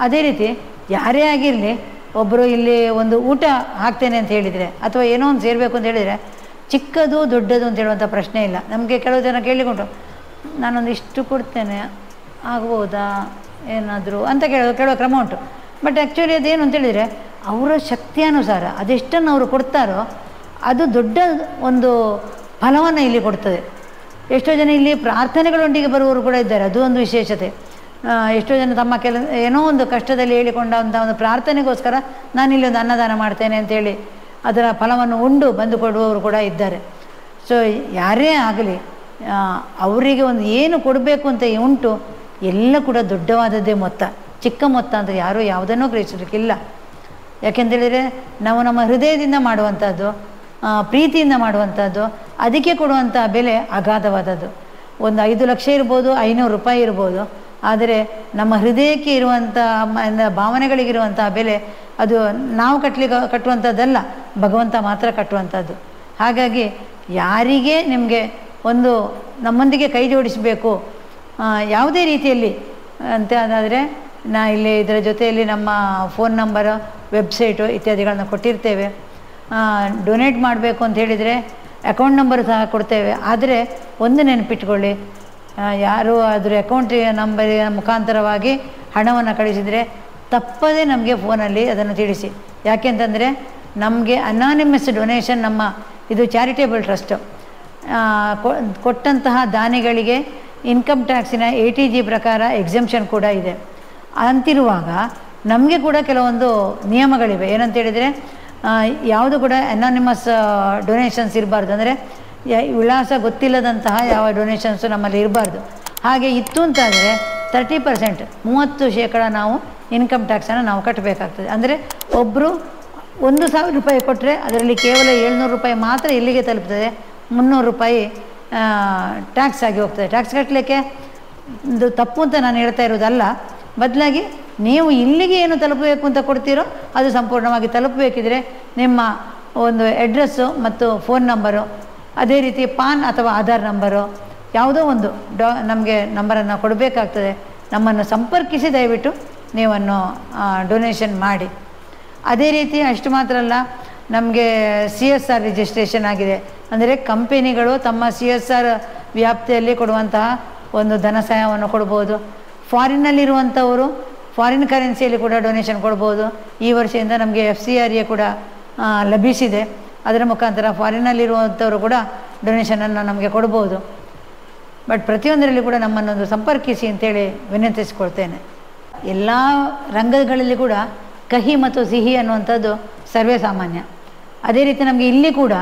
ಅದೇ ರೀತಿ ಯಾರೇ ಆಗಿರಲಿ, ಒಬ್ಬರು ಇಲ್ಲಿ ಒಂದು ಊಟ ಹಾಕ್ತೇನೆ ಅಂತ ಹೇಳಿದರೆ ಅಥವಾ ಏನೋ ಒಂದು ಸೇರಬೇಕು ಅಂತ ಹೇಳಿದರೆ ಚಿಕ್ಕದು ದೊಡ್ಡದು ಅಂತ ಹೇಳುವಂಥ ಪ್ರಶ್ನೆ ಇಲ್ಲ. ನಮಗೆ ಕೆಲವು ಜನ ಕೇಳಿಕೊಂಡು ನಾನೊಂದು ಇಷ್ಟು ಕೊಡ್ತೇನೆ ಆಗ್ಬೋದಾ ಏನಾದರೂ ಅಂತ ಕೇಳೋ ಕ್ರಮ ಉಂಟು. ಬಟ್ ಆ್ಯಕ್ಚುಲಿ ಅದೇನು ಅಂತೇಳಿದರೆ ಅವರ ಶಕ್ತಿಯಾನುಸಾರ ಅದೆಷ್ಟನ್ನು ಅವರು ಕೊಡ್ತಾರೋ ಅದು ದೊಡ್ಡ ಒಂದು ಫಲವನ್ನು ಇಲ್ಲಿ ಕೊಡ್ತದೆ. ಎಷ್ಟೋ ಜನ ಇಲ್ಲಿ ಪ್ರಾರ್ಥನೆಗಳೊಂದಿಗೆ ಬರುವವರು ಕೂಡ ಇದ್ದಾರೆ, ಅದು ಒಂದು ವಿಶೇಷತೆ. ಎಷ್ಟೋ ಜನ ತಮ್ಮ ಏನೋ ಒಂದು ಕಷ್ಟದಲ್ಲಿ ಹೇಳಿಕೊಂಡಂಥ ಒಂದು ಪ್ರಾರ್ಥನೆಗೋಸ್ಕರ ನಾನಿಲ್ಲಿ ಒಂದು ಅನ್ನದಾನ ಮಾಡ್ತೇನೆ ಅಂತೇಳಿ ಅದರ ಫಲವನ್ನು ಉಂಡು ಬಂದು ಕೊಡುವವರು ಕೂಡ ಇದ್ದಾರೆ. ಸೊ ಯಾರೇ ಆಗಲಿ ಅವರಿಗೆ ಒಂದು ಏನು ಕೊಡಬೇಕು ಅಂತ ಉಂಟು, ಎಲ್ಲ ಕೂಡ ದೊಡ್ಡವಾದದ್ದೇ ಮೊತ್ತ, ಚಿಕ್ಕ ಮೊತ್ತ ಅಂತ ಯಾರೂ ಯಾವುದನ್ನೂ ಗ್ರಹಿಸಲಿಕ್ಕಿಲ್ಲ. ಯಾಕೆಂತೇಳಿದರೆ ನಾವು ನಮ್ಮ ಹೃದಯದಿಂದ ಮಾಡುವಂಥದ್ದು, ಪ್ರೀತಿಯಿಂದ ಮಾಡುವಂಥದ್ದು, ಅದಕ್ಕೆ ಕೊಡುವಂಥ ಬೆಲೆ ಅಗಾಧವಾದದ್ದು. ಒಂದು 5 ಲಕ್ಷ ಇರ್ಬೋದು, 500 ರೂಪಾಯಿ ಇರ್ಬೋದು, ಆದರೆ ನಮ್ಮ ಹೃದಯಕ್ಕೆ ಇರುವಂಥ ಭಾವನೆಗಳಿಗಿರುವಂಥ ಬೆಲೆ ಅದು ನಾವು ಕಟ್ಟುವಂಥದ್ದಲ್ಲ, ಭಗವಂತ ಮಾತ್ರ ಕಟ್ಟುವಂಥದ್ದು. ಹಾಗಾಗಿ ಯಾರಿಗೆ ನಿಮಗೆ ಒಂದು ನಮ್ಮೊಂದಿಗೆ ಕೈ ಜೋಡಿಸಬೇಕು ಯಾವುದೇ ರೀತಿಯಲ್ಲಿ ಅಂತ ಅದಾದರೆ ಇಲ್ಲಿ ಇದರ ಜೊತೆಯಲ್ಲಿ ನಮ್ಮ ಫೋನ್ ನಂಬರು, ವೆಬ್ಸೈಟು ಇತ್ಯಾದಿಗಳನ್ನು ಕೊಟ್ಟಿರ್ತೇವೆ. ಡೊನೇಟ್ ಮಾಡಬೇಕು ಅಂತ ಹೇಳಿದರೆ ಅಕೌಂಟ್ ನಂಬರ್ ಸಹ ಕೊಡ್ತೇವೆ. ಆದರೆ ಒಂದು ನೆನಪಿಟ್ಕೊಳ್ಳಿ, ಯಾರು ಅದರ ಅಕೌಂಟ್ ನಂಬರಿನ ಮುಖಾಂತರವಾಗಿ ಹಣವನ್ನು ಕಳಿಸಿದರೆ ತಪ್ಪದೇ ನಮಗೆ ಫೋನಲ್ಲಿ ಅದನ್ನು ತಿಳಿಸಿ. ಯಾಕೆಂತಂದರೆ ನಮಗೆ ಅನಾನಿಮಸ್ ಡೊನೇಷನ್, ನಮ್ಮ ಇದು ಚಾರಿಟೇಬಲ್ ಟ್ರಸ್ಟ್, ಕೊಟ್ಟಂತಹ ದಾನಿಗಳಿಗೆ ಇನ್ಕಮ್ ಟ್ಯಾಕ್ಸಿನ ATG ಪ್ರಕಾರ ಎಕ್ಸೆಂಪ್ಷನ್ ಕೂಡ ಇದೆ. ಅಂತಿರುವಾಗ ನಮಗೆ ಕೂಡ ಕೆಲವೊಂದು ನಿಯಮಗಳಿವೆ. ಏನಂತೇಳಿದರೆ ಯಾವುದು ಕೂಡ ಅನಾನಿಮಸ್ ಡೊನೇಷನ್ಸ್ ಇರಬಾರ್ದು. ಅಂದರೆ ವಿಳಾಸ ಗೊತ್ತಿಲ್ಲದಂತಹ ಯಾವ ಡೊನೇಷನ್ಸು ನಮ್ಮಲ್ಲಿ ಇರಬಾರ್ದು. ಹಾಗೆ ಇತ್ತು ಅಂತಾದರೆ 30%, 30% ನಾವು ಇನ್ಕಮ್ ಟ್ಯಾಕ್ಸನ್ನು ನಾವು ಕಟ್ಟಬೇಕಾಗ್ತದೆ. ಅಂದರೆ ಒಬ್ಬರು 1,000 ರೂಪಾಯಿ ಕೊಟ್ಟರೆ ಅದರಲ್ಲಿ ಕೇವಲ 700 ರೂಪಾಯಿ ಮಾತ್ರ ಇಲ್ಲಿಗೆ ತಲುಪ್ತದೆ, 300 ರೂಪಾಯಿ ಟ್ಯಾಕ್ಸ್ ಆಗಿ ಹೋಗ್ತದೆ. ಟ್ಯಾಕ್ಸ್ ಕಟ್ಟಲಿಕ್ಕೆ ಇದು ತಪ್ಪು ಅಂತ ನಾನು ಹೇಳ್ತಾ ಇರೋದಲ್ಲ, ಬದಲಾಗಿ ನೀವು ಇಲ್ಲಿಗೆ ಏನು ತಲುಪಬೇಕು ಅಂತ ಕೊಡ್ತೀರೋ ಅದು ಸಂಪೂರ್ಣವಾಗಿ ತಲುಪಬೇಕಿದ್ರೆ ನಿಮ್ಮ ಒಂದು ಅಡ್ರೆಸ್ಸು ಮತ್ತು ಫೋನ್ ನಂಬರು, ಅದೇ ರೀತಿ ಪಾನ್ ಅಥವಾ ಆಧಾರ್ ನಂಬರು ಯಾವುದೋ ಒಂದು ನಮಗೆ ನಂಬರನ್ನು ಕೊಡಬೇಕಾಗ್ತದೆ. ನಮ್ಮನ್ನು ಸಂಪರ್ಕಿಸಿ ದಯವಿಟ್ಟು ನೀವನ್ನು ಡೊನೇಷನ್ ಮಾಡಿ. ಅದೇ ರೀತಿ ಅಷ್ಟು ಮಾತ್ರ ಅಲ್ಲ, ನಮಗೆ CSR ರಿಜಿಸ್ಟ್ರೇಷನ್ ಆಗಿದೆ. ಅಂದರೆ ಕಂಪೆನಿಗಳು ತಮ್ಮ CSR ವ್ಯಾಪ್ತಿಯಲ್ಲಿ ಕೊಡುವಂತಹ ಒಂದು ಧನ ಸಹಾಯವನ್ನು ಕೊಡ್ಬೋದು. ಫಾರಿನ್ನಲ್ಲಿರುವಂಥವರು ಫಾರಿನ್ ಕರೆನ್ಸಿಯಲ್ಲಿ ಕೂಡ ಡೊನೇಷನ್ ಕೊಡ್ಬೋದು. ಈ ವರ್ಷದಿಂದ ನಮಗೆ FCRA ಕೂಡ ಲಭಿಸಿದೆ. ಅದರ ಮುಖಾಂತರ ಫಾರಿನ್ನಲ್ಲಿರುವಂಥವರು ಕೂಡ ಡೊನೇಷನನ್ನು ನಮಗೆ ಕೊಡ್ಬೋದು. ಬಟ್ ಪ್ರತಿಯೊಂದರಲ್ಲಿ ಕೂಡ ನಮ್ಮನ್ನೊಂದು ಸಂಪರ್ಕಿಸಿ ಅಂತೇಳಿ ವಿನಂತಿಸಿಕೊಳ್ತೇನೆ. ಎಲ್ಲ ರಂಗಗಳಲ್ಲಿ ಕೂಡ ಕಹಿ ಮತ್ತು ಸಿಹಿ ಅನ್ನುವಂಥದ್ದು ಸರ್ವೇ ಸಾಮಾನ್ಯ. ಅದೇ ರೀತಿ ನಮಗೆ ಇಲ್ಲಿ ಕೂಡ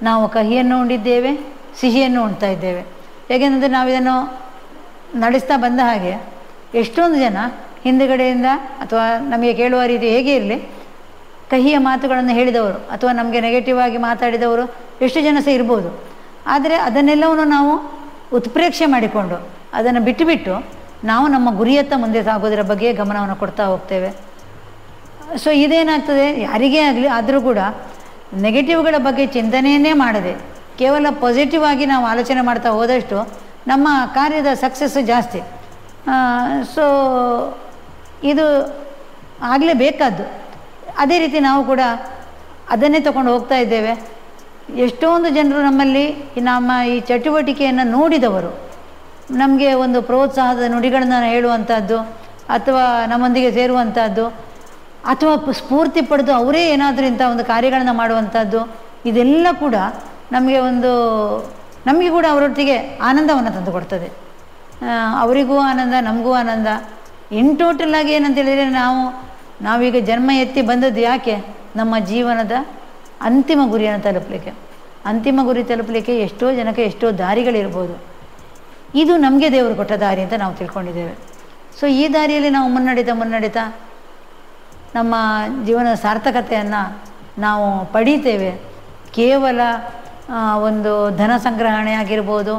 ನಾವು ಕಹಿಯನ್ನು ಉಂಡಿದ್ದೇವೆ, ಸಿಹಿಯನ್ನು ಉಣ್ತಾ ಇದ್ದೇವೆ. ಹೇಗೆಂದರೆ ನಾವಿದನ್ನು ನಡೆಸ್ತಾ ಬಂದ ಹಾಗೆ ಎಷ್ಟೊಂದು ಜನ ಹಿಂದುಗಡೆಯಿಂದ ಅಥವಾ ನಮಗೆ ಕೇಳುವ ರೀತಿ ಹೇಗೆ ಇರಲಿ ಕಹಿಯ ಮಾತುಗಳನ್ನು ಹೇಳಿದವರು ಅಥವಾ ನಮಗೆ ನೆಗೆಟಿವ್ ಆಗಿ ಮಾತಾಡಿದವರು ಎಷ್ಟು ಜನ ಸಹ ಇರ್ಬೋದು. ಆದರೆ ಅದನ್ನೆಲ್ಲವನ್ನು ನಾವು ಉತ್ಪ್ರೇಕ್ಷೆ ಮಾಡಿಕೊಂಡು ಅದನ್ನು ಬಿಟ್ಟು ನಾವು ನಮ್ಮ ಗುರಿಯತ್ತ ಮುಂದೆ ಸಾಗೋದರ ಬಗ್ಗೆ ಗಮನವನ್ನು ಕೊಡ್ತಾ ಹೋಗ್ತೇವೆ. ಸೊ ಇದೇನಾಗ್ತದೆ, ಯಾರಿಗೇ ಆಗಲಿ ಆದರೂ ಕೂಡ ನೆಗೆಟಿವ್ಗಳ ಬಗ್ಗೆ ಚಿಂತನೆಯನ್ನೇ ಮಾಡದೆ ಕೇವಲ ಪಾಸಿಟಿವ್ ಆಗಿ ನಾವು ಆಲೋಚನೆ ಮಾಡ್ತಾ ಹೋದಷ್ಟು ನಮ್ಮ ಕಾರ್ಯದ ಸಕ್ಸಸ್ ಜಾಸ್ತಿ. ಸೊ ಇದು ಆಗಲೇಬೇಕಾದ್ದು. ಅದೇ ರೀತಿ ನಾವು ಕೂಡ ಅದನ್ನೇ ತಗೊಂಡು ಹೋಗ್ತಾ ಇದ್ದೇವೆ. ಎಷ್ಟೊಂದು ಜನರು ನಮ್ಮಲ್ಲಿ ನಮ್ಮ ಈ ಚಟುವಟಿಕೆಯನ್ನು ನೋಡಿದವರು ನಮಗೆ ಒಂದು ಪ್ರೋತ್ಸಾಹದ ನುಡಿಗಳನ್ನು ಹೇಳುವಂಥದ್ದು ಅಥವಾ ನಮ್ಮೊಂದಿಗೆ ಸೇರುವಂಥದ್ದು ಅಥವಾ ಸ್ಫೂರ್ತಿ ಪಡೆದು ಅವರೇ ಏನಾದರೂ ಇಂಥ ಒಂದು ಕಾರ್ಯಗಳನ್ನು ಮಾಡುವಂಥದ್ದು, ಇದೆಲ್ಲ ಕೂಡ ನಮಗೆ ಕೂಡ ಅವರೊಟ್ಟಿಗೆ ಆನಂದವನ್ನು ತಂದು ಕೊಡ್ತದೆ. ಅವರಿಗೂ ಆನಂದ, ನಮಗೂ ಆನಂದ. ಇನ್ ಟೋಟಲ್ ಆಗಿ ಏನಂತೇಳಿದರೆ ನಾವೀಗ ಜನ್ಮ ಎತ್ತಿ ಬಂದದ್ದು ಯಾಕೆ? ನಮ್ಮ ಜೀವನದ ಅಂತಿಮ ಗುರಿಯನ್ನು ತಲುಪಲಿಕ್ಕೆ. ಅಂತಿಮ ಗುರಿ ತಲುಪಲಿಕ್ಕೆ ಎಷ್ಟೋ ಜನಕ್ಕೆ ಎಷ್ಟೋ ದಾರಿಗಳಿರ್ಬೋದು. ಇದು ನಮಗೆ ದೇವರು ಕೊಟ್ಟ ದಾರಿ ಅಂತ ನಾವು ತಿಳ್ಕೊಂಡಿದ್ದೇವೆ. ಸೊ ಈ ದಾರಿಯಲ್ಲಿ ನಾವು ಮುನ್ನಡಿತಾ ನಮ್ಮ ಜೀವನದ ಸಾರ್ಥಕತೆಯನ್ನು ನಾವು ಪಡೀತೇವೆ. ಕೇವಲ ಒಂದು ಧನ ಸಂಗ್ರಹಣೆ ಆಗಿರ್ಬೋದು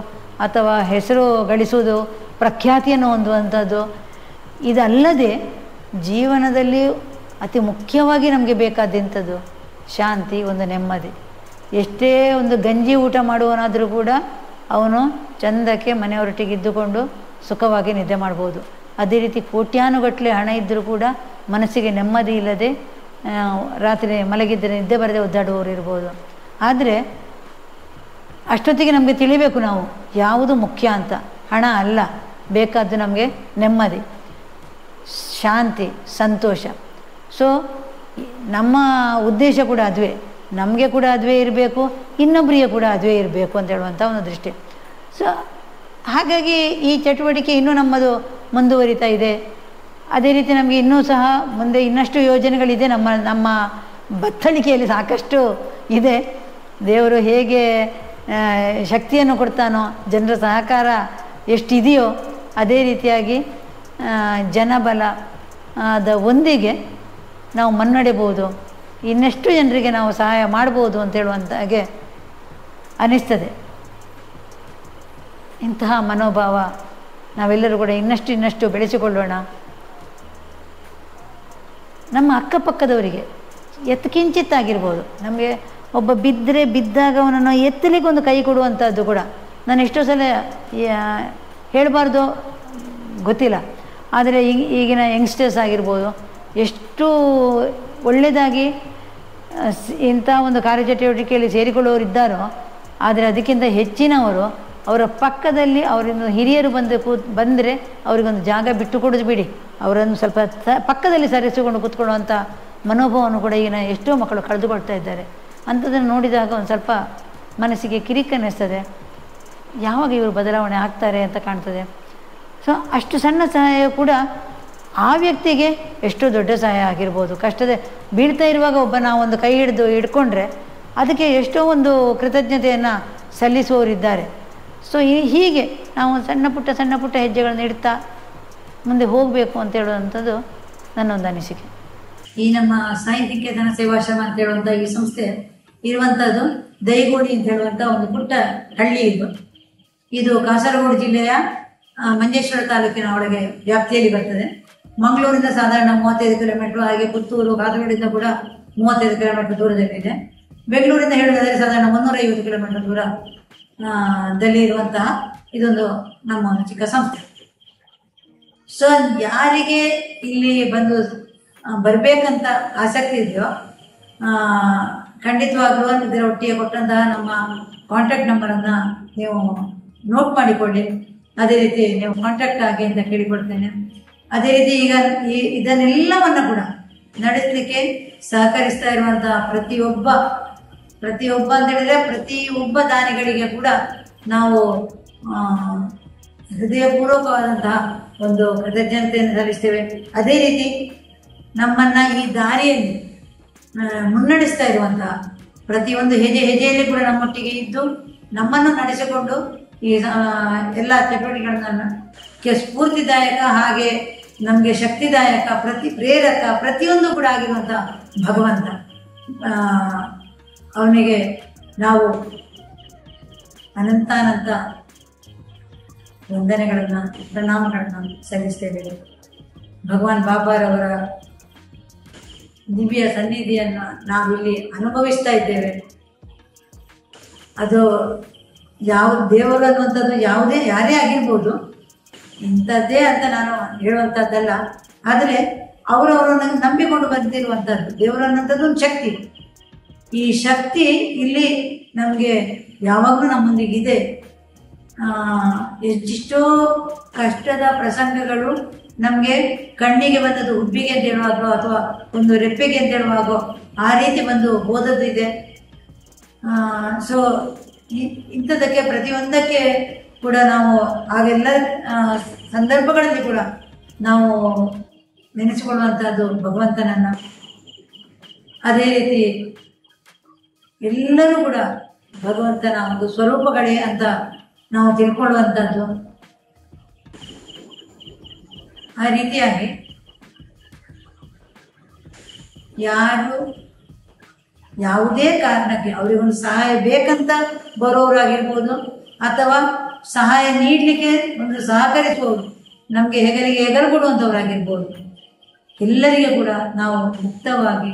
ಅಥವಾ ಹೆಸರು ಗಳಿಸುವುದು, ಪ್ರಖ್ಯಾತಿಯನ್ನು ಹೊಂದುವಂಥದ್ದು, ಇದಲ್ಲದೆ ಜೀವನದಲ್ಲಿ ಅತಿ ಮುಖ್ಯವಾಗಿ ನಮಗೆ ಬೇಕಾದಂಥದ್ದು ಶಾಂತಿ, ಒಂದು ನೆಮ್ಮದಿ. ಎಷ್ಟೇ ಒಂದು ಗಂಜಿ ಊಟ ಮಾಡುವನಾದರೂ ಕೂಡ ಅವನು ಚಂದಕ್ಕೆ ಮನೆಯವರೊಟ್ಟಿಗೆ ಇದ್ದುಕೊಂಡು ಸುಖವಾಗಿ ನಿದ್ದೆ ಮಾಡ್ಬೋದು. ಅದೇ ರೀತಿ ಕೋಟ್ಯಾನುಗಟ್ಟಲೆ ಹಣ ಇದ್ದರೂ ಕೂಡ ಮನಸ್ಸಿಗೆ ನೆಮ್ಮದಿ ಇಲ್ಲದೆ ರಾತ್ರಿ ಮಲಗಿದ್ದರೆ ನಿದ್ದೆ ಬರದೆ ಒದ್ದಾಡುವವರು ಇರ್ಬೋದು. ಆದರೆ ಅಷ್ಟೊತ್ತಿಗೆ ನಮಗೆ ತಿಳಿಬೇಕು ನಾವು ಯಾವುದು ಮುಖ್ಯ ಅಂತ. ಹಣ ಅಲ್ಲ, ಬೇಕಾದ್ದು ನಮಗೆ ನೆಮ್ಮದಿ, ಶಾಂತಿ, ಸಂತೋಷ. ಸೊ ನಮ್ಮ ಉದ್ದೇಶ ಕೂಡ ಅದುವೇ, ನಮಗೆ ಕೂಡ ಅದುವೇ ಇರಬೇಕು, ಇನ್ನೊಬ್ಬರಿಗೆ ಕೂಡ ಅದುವೇ ಇರಬೇಕು ಅಂತ ಹೇಳುವಂಥ ಒಂದು ದೃಷ್ಟಿ. ಸೊ ಹಾಗಾಗಿ ಈ ಚಟುವಟಿಕೆ ಇನ್ನೂ ನಮ್ಮದು ಮುಂದುವರಿತಾ ಇದೆ. ಅದೇ ರೀತಿ ನಮಗೆ ಇನ್ನೂ ಸಹ ಮುಂದೆ ಇನ್ನಷ್ಟು ಯೋಜನೆಗಳಿದೆ. ನಮ್ಮ ಬತ್ತಳಿಕೆಯಲ್ಲಿ ಸಾಕಷ್ಟು ಇದೆ. ದೇವರು ಹೇಗೆ ಶಕ್ತಿಯನ್ನು ಕೊಡ್ತಾನೋ, ಜನರ ಸಹಕಾರ ಎಷ್ಟಿದೆಯೋ ಅದೇ ರೀತಿಯಾಗಿ ಜನಬಲದ ಒಂದಿಗೆ ನಾವು ಮುನ್ನಡೆಬೋದು, ಇನ್ನೆಷ್ಟು ಜನರಿಗೆ ನಾವು ಸಹಾಯ ಮಾಡ್ಬೋದು ಅಂತ ಹೇಳುವಂತಾಗೆ ಅನ್ನಿಸ್ತದೆ. ಇಂತಹ ಮನೋಭಾವ ನಾವೆಲ್ಲರೂ ಕೂಡ ಇನ್ನಷ್ಟು ಬೆಳೆಸಿಕೊಳ್ಳೋಣ. ನಮ್ಮ ಅಕ್ಕಪಕ್ಕದವರಿಗೆ ಕಿಂಚಿತ್ತಾಗಿರ್ಬೋದು, ನಮಗೆ ಒಬ್ಬ ಬಿದ್ದಾಗ ಅವನನ್ನು ಎತ್ತಲಿಕ್ಕೆ ಒಂದು ಕೈ ಕೊಡುವಂಥದ್ದು ಕೂಡ ನಾನು ಎಷ್ಟೋ ಸಲ ಹೇಳಬಾರ್ದು ಗೊತ್ತಿಲ್ಲ. ಆದರೆ ಈಗಿನ ಯಂಗ್ಸ್ಟರ್ಸ್ ಆಗಿರ್ಬೋದು ಎಷ್ಟು ಒಳ್ಳೆಯದಾಗಿ ಇಂಥ ಒಂದು ಕಾರ್ಯಚಟುವಟಿಕೆಯಲ್ಲಿ ಸೇರಿಕೊಳ್ಳೋರಿದ್ದಾರೋ, ಆದರೆ ಅದಕ್ಕಿಂತ ಹೆಚ್ಚಿನವರು ಅವರ ಪಕ್ಕದಲ್ಲಿ ಅವರಿಂದ ಹಿರಿಯರು ಬಂದರೆ ಅವರಿಗೊಂದು ಜಾಗ ಬಿಟ್ಟು ಕೊಡೋದು ಬಿಡಿ, ಅವರನ್ನು ಸ್ವಲ್ಪ ಪಕ್ಕದಲ್ಲಿ ಸರಿಸಿಕೊಂಡು ಕೂತ್ಕೊಳ್ಳುವಂಥ ಮನೋಭಾವವನ್ನು ಕೂಡ ಈಗಿನ ಎಷ್ಟೋ ಮಕ್ಕಳು ಕಳೆದುಕೊಳ್ತಾ ಇದ್ದಾರೆ. ಅಂಥದ್ದನ್ನು ನೋಡಿದಾಗ ಒಂದು ಸ್ವಲ್ಪ ಮನಸ್ಸಿಗೆ ಕಿರಿಕನ್ನಿಸ್ತದೆ, ಯಾವಾಗ ಇವರು ಬದಲಾವಣೆ ಆಗ್ತಾರೆ ಅಂತ ಕಾಣ್ತದೆ. ಸೊ ಅಷ್ಟು ಸಣ್ಣ ಸಹಾಯ ಕೂಡ ಆ ವ್ಯಕ್ತಿಗೆ ಎಷ್ಟೋ ದೊಡ್ಡ ಸಹಾಯ ಆಗಿರ್ಬೋದು. ಕಷ್ಟದ ಬೀಳ್ತಾ ಇರುವಾಗ ನಾವು ಒಂದು ಕೈ ಹಿಡ್ಕೊಂಡ್ರೆ ಅದಕ್ಕೆ ಎಷ್ಟೋ ಒಂದು ಕೃತಜ್ಞತೆಯನ್ನು ಸಲ್ಲಿಸುವವರಿದ್ದಾರೆ. ಸೊ ಹೀಗೆ ನಾವು ಸಣ್ಣ ಪುಟ್ಟ ಹೆಜ್ಜೆಗಳನ್ನು ಇಡ್ತಾ ಮುಂದೆ ಹೋಗಬೇಕು ಅಂತ ಹೇಳುವಂಥದ್ದು ನನ್ನೊಂದು ಅನಿಸಿಕೆ. ಈ ನಮ್ಮ ಸಾಯಿ ನಿಕೇತನ ಸೇವಾಶ್ರಮ ಅಂತ ಹೇಳುವಂಥ ಈ ಸಂಸ್ಥೆ ಇರುವಂಥದ್ದು ದೈಗೋಡಿ ಅಂತ ಹೇಳುವಂಥ ಒಂದು ಪುಟ್ಟ ಹಳ್ಳಿ ಇದು ಕಾಸರಗೋಡು ಜಿಲ್ಲೆಯ ಮಂಜೇಶ್ವರ ತಾಲೂಕಿನ ಒಳಗೆ ವ್ಯಾಪ್ತಿಯಲ್ಲಿ ಬರ್ತದೆ. ಮಂಗಳೂರಿಂದ ಸಾಧಾರಣ 35 ಕಿಲೋಮೀಟರ್, ಹಾಗೆ ಪುತ್ತೂರು ಕಾಸರಗೋಡಿಂದ ಕೂಡ 35 ಕಿಲೋಮೀಟರ್ ದೂರದಲ್ಲಿದೆ. ಬೆಂಗಳೂರಿಂದ ಹೇಳುವುದಾದರೆ ಸಾಧಾರಣ 350 ಕಿಲೋಮೀಟರ್ ದೂರ ದಲ್ಲಿ ಇರುವಂತಹ ಇದೊಂದು ನಮ್ಮ ಒಂದು ಚಿಕ್ಕ ಸಂಸ್ಥೆ. ಸೊ ಯಾರಿಗೆ ಇಲ್ಲಿ ಬಂದು ಬರಬೇಕಂತ ಆಸಕ್ತಿ ಇದೆಯೋ ಖಂಡಿತವಾಗ್ಲೂ ಇದರ ಒಟ್ಟಿಗೆ ಕೊಟ್ಟಂತಹ ನಮ್ಮ ಕಾಂಟ್ಯಾಕ್ಟ್ ನಂಬರನ್ನು ನೀವು ನೋಟ್ ಮಾಡಿಕೊಳ್ಳಿ. ಅದೇ ರೀತಿ ನೀವು ಕಾಂಟ್ಯಾಕ್ಟ್ ಆಗಿ ಅಂತ ಕೇಳಿಕೊಡ್ತೇನೆ. ಅದೇ ರೀತಿ ಈಗ ಇದನ್ನೆಲ್ಲವನ್ನು ಕೂಡ ನಡೆಸಲಿಕ್ಕೆ ಸಹಕರಿಸ್ತಾ ಇರುವಂತಹ ಪ್ರತಿಯೊಬ್ಬ ಅಂತ ಹೇಳಿದ್ರೆ ಪ್ರತಿಯೊಬ್ಬ ದಾನಿಗಳಿಗೆ ಕೂಡ ನಾವು ಹೃದಯಪೂರ್ವಕವಾದಂತಹ ಒಂದು ಕೃತಜ್ಞತೆಯನ್ನು ಸಲ್ಲಿಸ್ತೇವೆ. ಅದೇ ರೀತಿ ನಮ್ಮನ್ನ ಈ ದಾರಿಯಲ್ಲಿ ಮುನ್ನಡೆಸ್ತಾ ಇರುವಂತಹ ಪ್ರತಿಯೊಂದು ಹೆಜ್ಜೆಯಲ್ಲಿ ಕೂಡ ನಮ್ಮೊಟ್ಟಿಗೆ ಇದ್ದು ನಮ್ಮನ್ನು ನಡೆಸಿಕೊಂಡು ಈ ಎಲ್ಲ ಚಟುವಟಿಕೆಗಳನ್ನ ಸ್ಫೂರ್ತಿದಾಯಕ ಹಾಗೆ ನಮಗೆ ಶಕ್ತಿದಾಯಕ ಪ್ರೇರಕ ಪ್ರತಿಯೊಂದು ಕೂಡ ಆಗಿರುವಂತಹ ಭಗವಂತ, ಅವನಿಗೆ ನಾವು ಅನಂತಾನಂತ ವಂದನೆಗಳನ್ನ ಪ್ರಣಾಮಗಳನ್ನ ಸಲ್ಲಿಸ್ತೇವೆ. ಭಗವಾನ್ ಬಾಬಾರವರ ದಿವ್ಯ ಸನ್ನಿಧಿಯನ್ನ ನಾವಿಲ್ಲಿ ಅನುಭವಿಸ್ತಾ ಇದ್ದೇವೆ. ಅದು ಯಾವ ದೇವರು ಅನ್ನುವಂಥದ್ದು ಯಾರೇ ಆಗಿರ್ಬೋದು, ಇಂಥದ್ದೇ ಅಂತ ನಾನು ಹೇಳುವಂಥದ್ದಲ್ಲ. ಆದರೆ ಅವರವರನ್ನು ನಂಬಿಕೊಂಡು ಬಂದಿರುವಂಥದ್ದು ದೇವರು ಅನ್ನೋಂಥದ್ದು ಒಂದು ಶಕ್ತಿ. ಈ ಶಕ್ತಿ ಇಲ್ಲಿ ನಮಗೆ ಯಾವಾಗಲೂ ನಮ್ಮೊಂದಿಗಿದೆ. ಎಷ್ಟೋ ಕಷ್ಟದ ಪ್ರಸಂಗಗಳು ನಮಗೆ ಕಣ್ಣಿಗೆ ಬಂದದ್ದು ಹುಬ್ಬಿಗೆ ಅಂತ ಹೇಳುವಾಗೋ ಅಥವಾ ಒಂದು ರೆಪ್ಪೆಗೆ ಅಂತ ಹೇಳುವಾಗೋ ಆ ರೀತಿ ಬಂದು ಹೋದದ್ದು ಇದೆ. ಸೊ ಇಂಥದಕ್ಕೆ ಪ್ರತಿಯೊಂದಕ್ಕೆ ಕೂಡ ನಾವು ಆಗೆಲ್ಲ ಸಂದರ್ಭಗಳಲ್ಲಿ ಕೂಡ ನಾವು ನೆನೆಸಿಕೊಳ್ಳುವಂಥದ್ದು ಭಗವಂತನನ್ನ. ಅದೇ ರೀತಿ ಎಲ್ಲರೂ ಕೂಡ ಭಗವಂತನ ಒಂದು ಸ್ವರೂಪಗಳೇ ಅಂತ ನಾವು ತಿಳ್ಕೊಳ್ಳುವಂಥದ್ದು. ಆ ರೀತಿಯಾಗಿ ಯಾರು ಯಾವುದೇ ಕಾರಣಕ್ಕೆ ಅವರಿಗೊಂದು ಸಹಾಯ ಬೇಕಂತ ಬರೋರಾಗಿರ್ಬೋದು ಅಥವಾ ಸಹಾಯ ನೀಡಲಿಕ್ಕೆ ಒಂದು ಸಹಕರಿಸುವವರು, ನಮಗೆ ಹೆಗಲು ಕೊಡುವಂಥವರಾಗಿರ್ಬೋದು, ಎಲ್ಲರಿಗೂ ಕೂಡ ನಾವು ಮುಕ್ತವಾಗಿ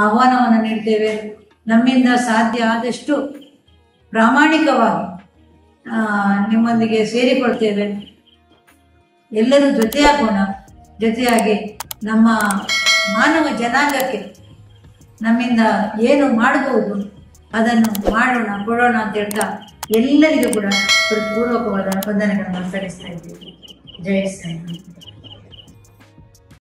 ಆಹ್ವಾನವನ್ನು ನೀಡ್ತೇವೆ. ನಮ್ಮಿಂದ ಸಾಧ್ಯ ಆದಷ್ಟು ಪ್ರಾಮಾಣಿಕವಾಗಿ ನಿಮ್ಮೊಂದಿಗೆ ಸೇರಿಕೊಳ್ತೇವೆ. ಎಲ್ಲರೂ ಜೊತೆಯಾಗೋಣ. ಜೊತೆಯಾಗಿ ನಮ್ಮ ಮಾನವ ಜನಾಂಗಕ್ಕೆ ನಮ್ಮಿಂದ ಏನು ಮಾಡಬಹುದು ಅದನ್ನು ಮಾಡೋಣ, ಕೊಡೋಣ ಅಂತ ಹೇಳ್ತಾ ಎಲ್ಲರಿಗೂ ಕೂಡ ಪೂರ್ವಕವಾದ ವಂದನೆಗಳನ್ನು ಸಲ್ಲಿಸ್ತಾ ಇದ್ದೀವಿ. ಜಯ ಸಾಯಿ.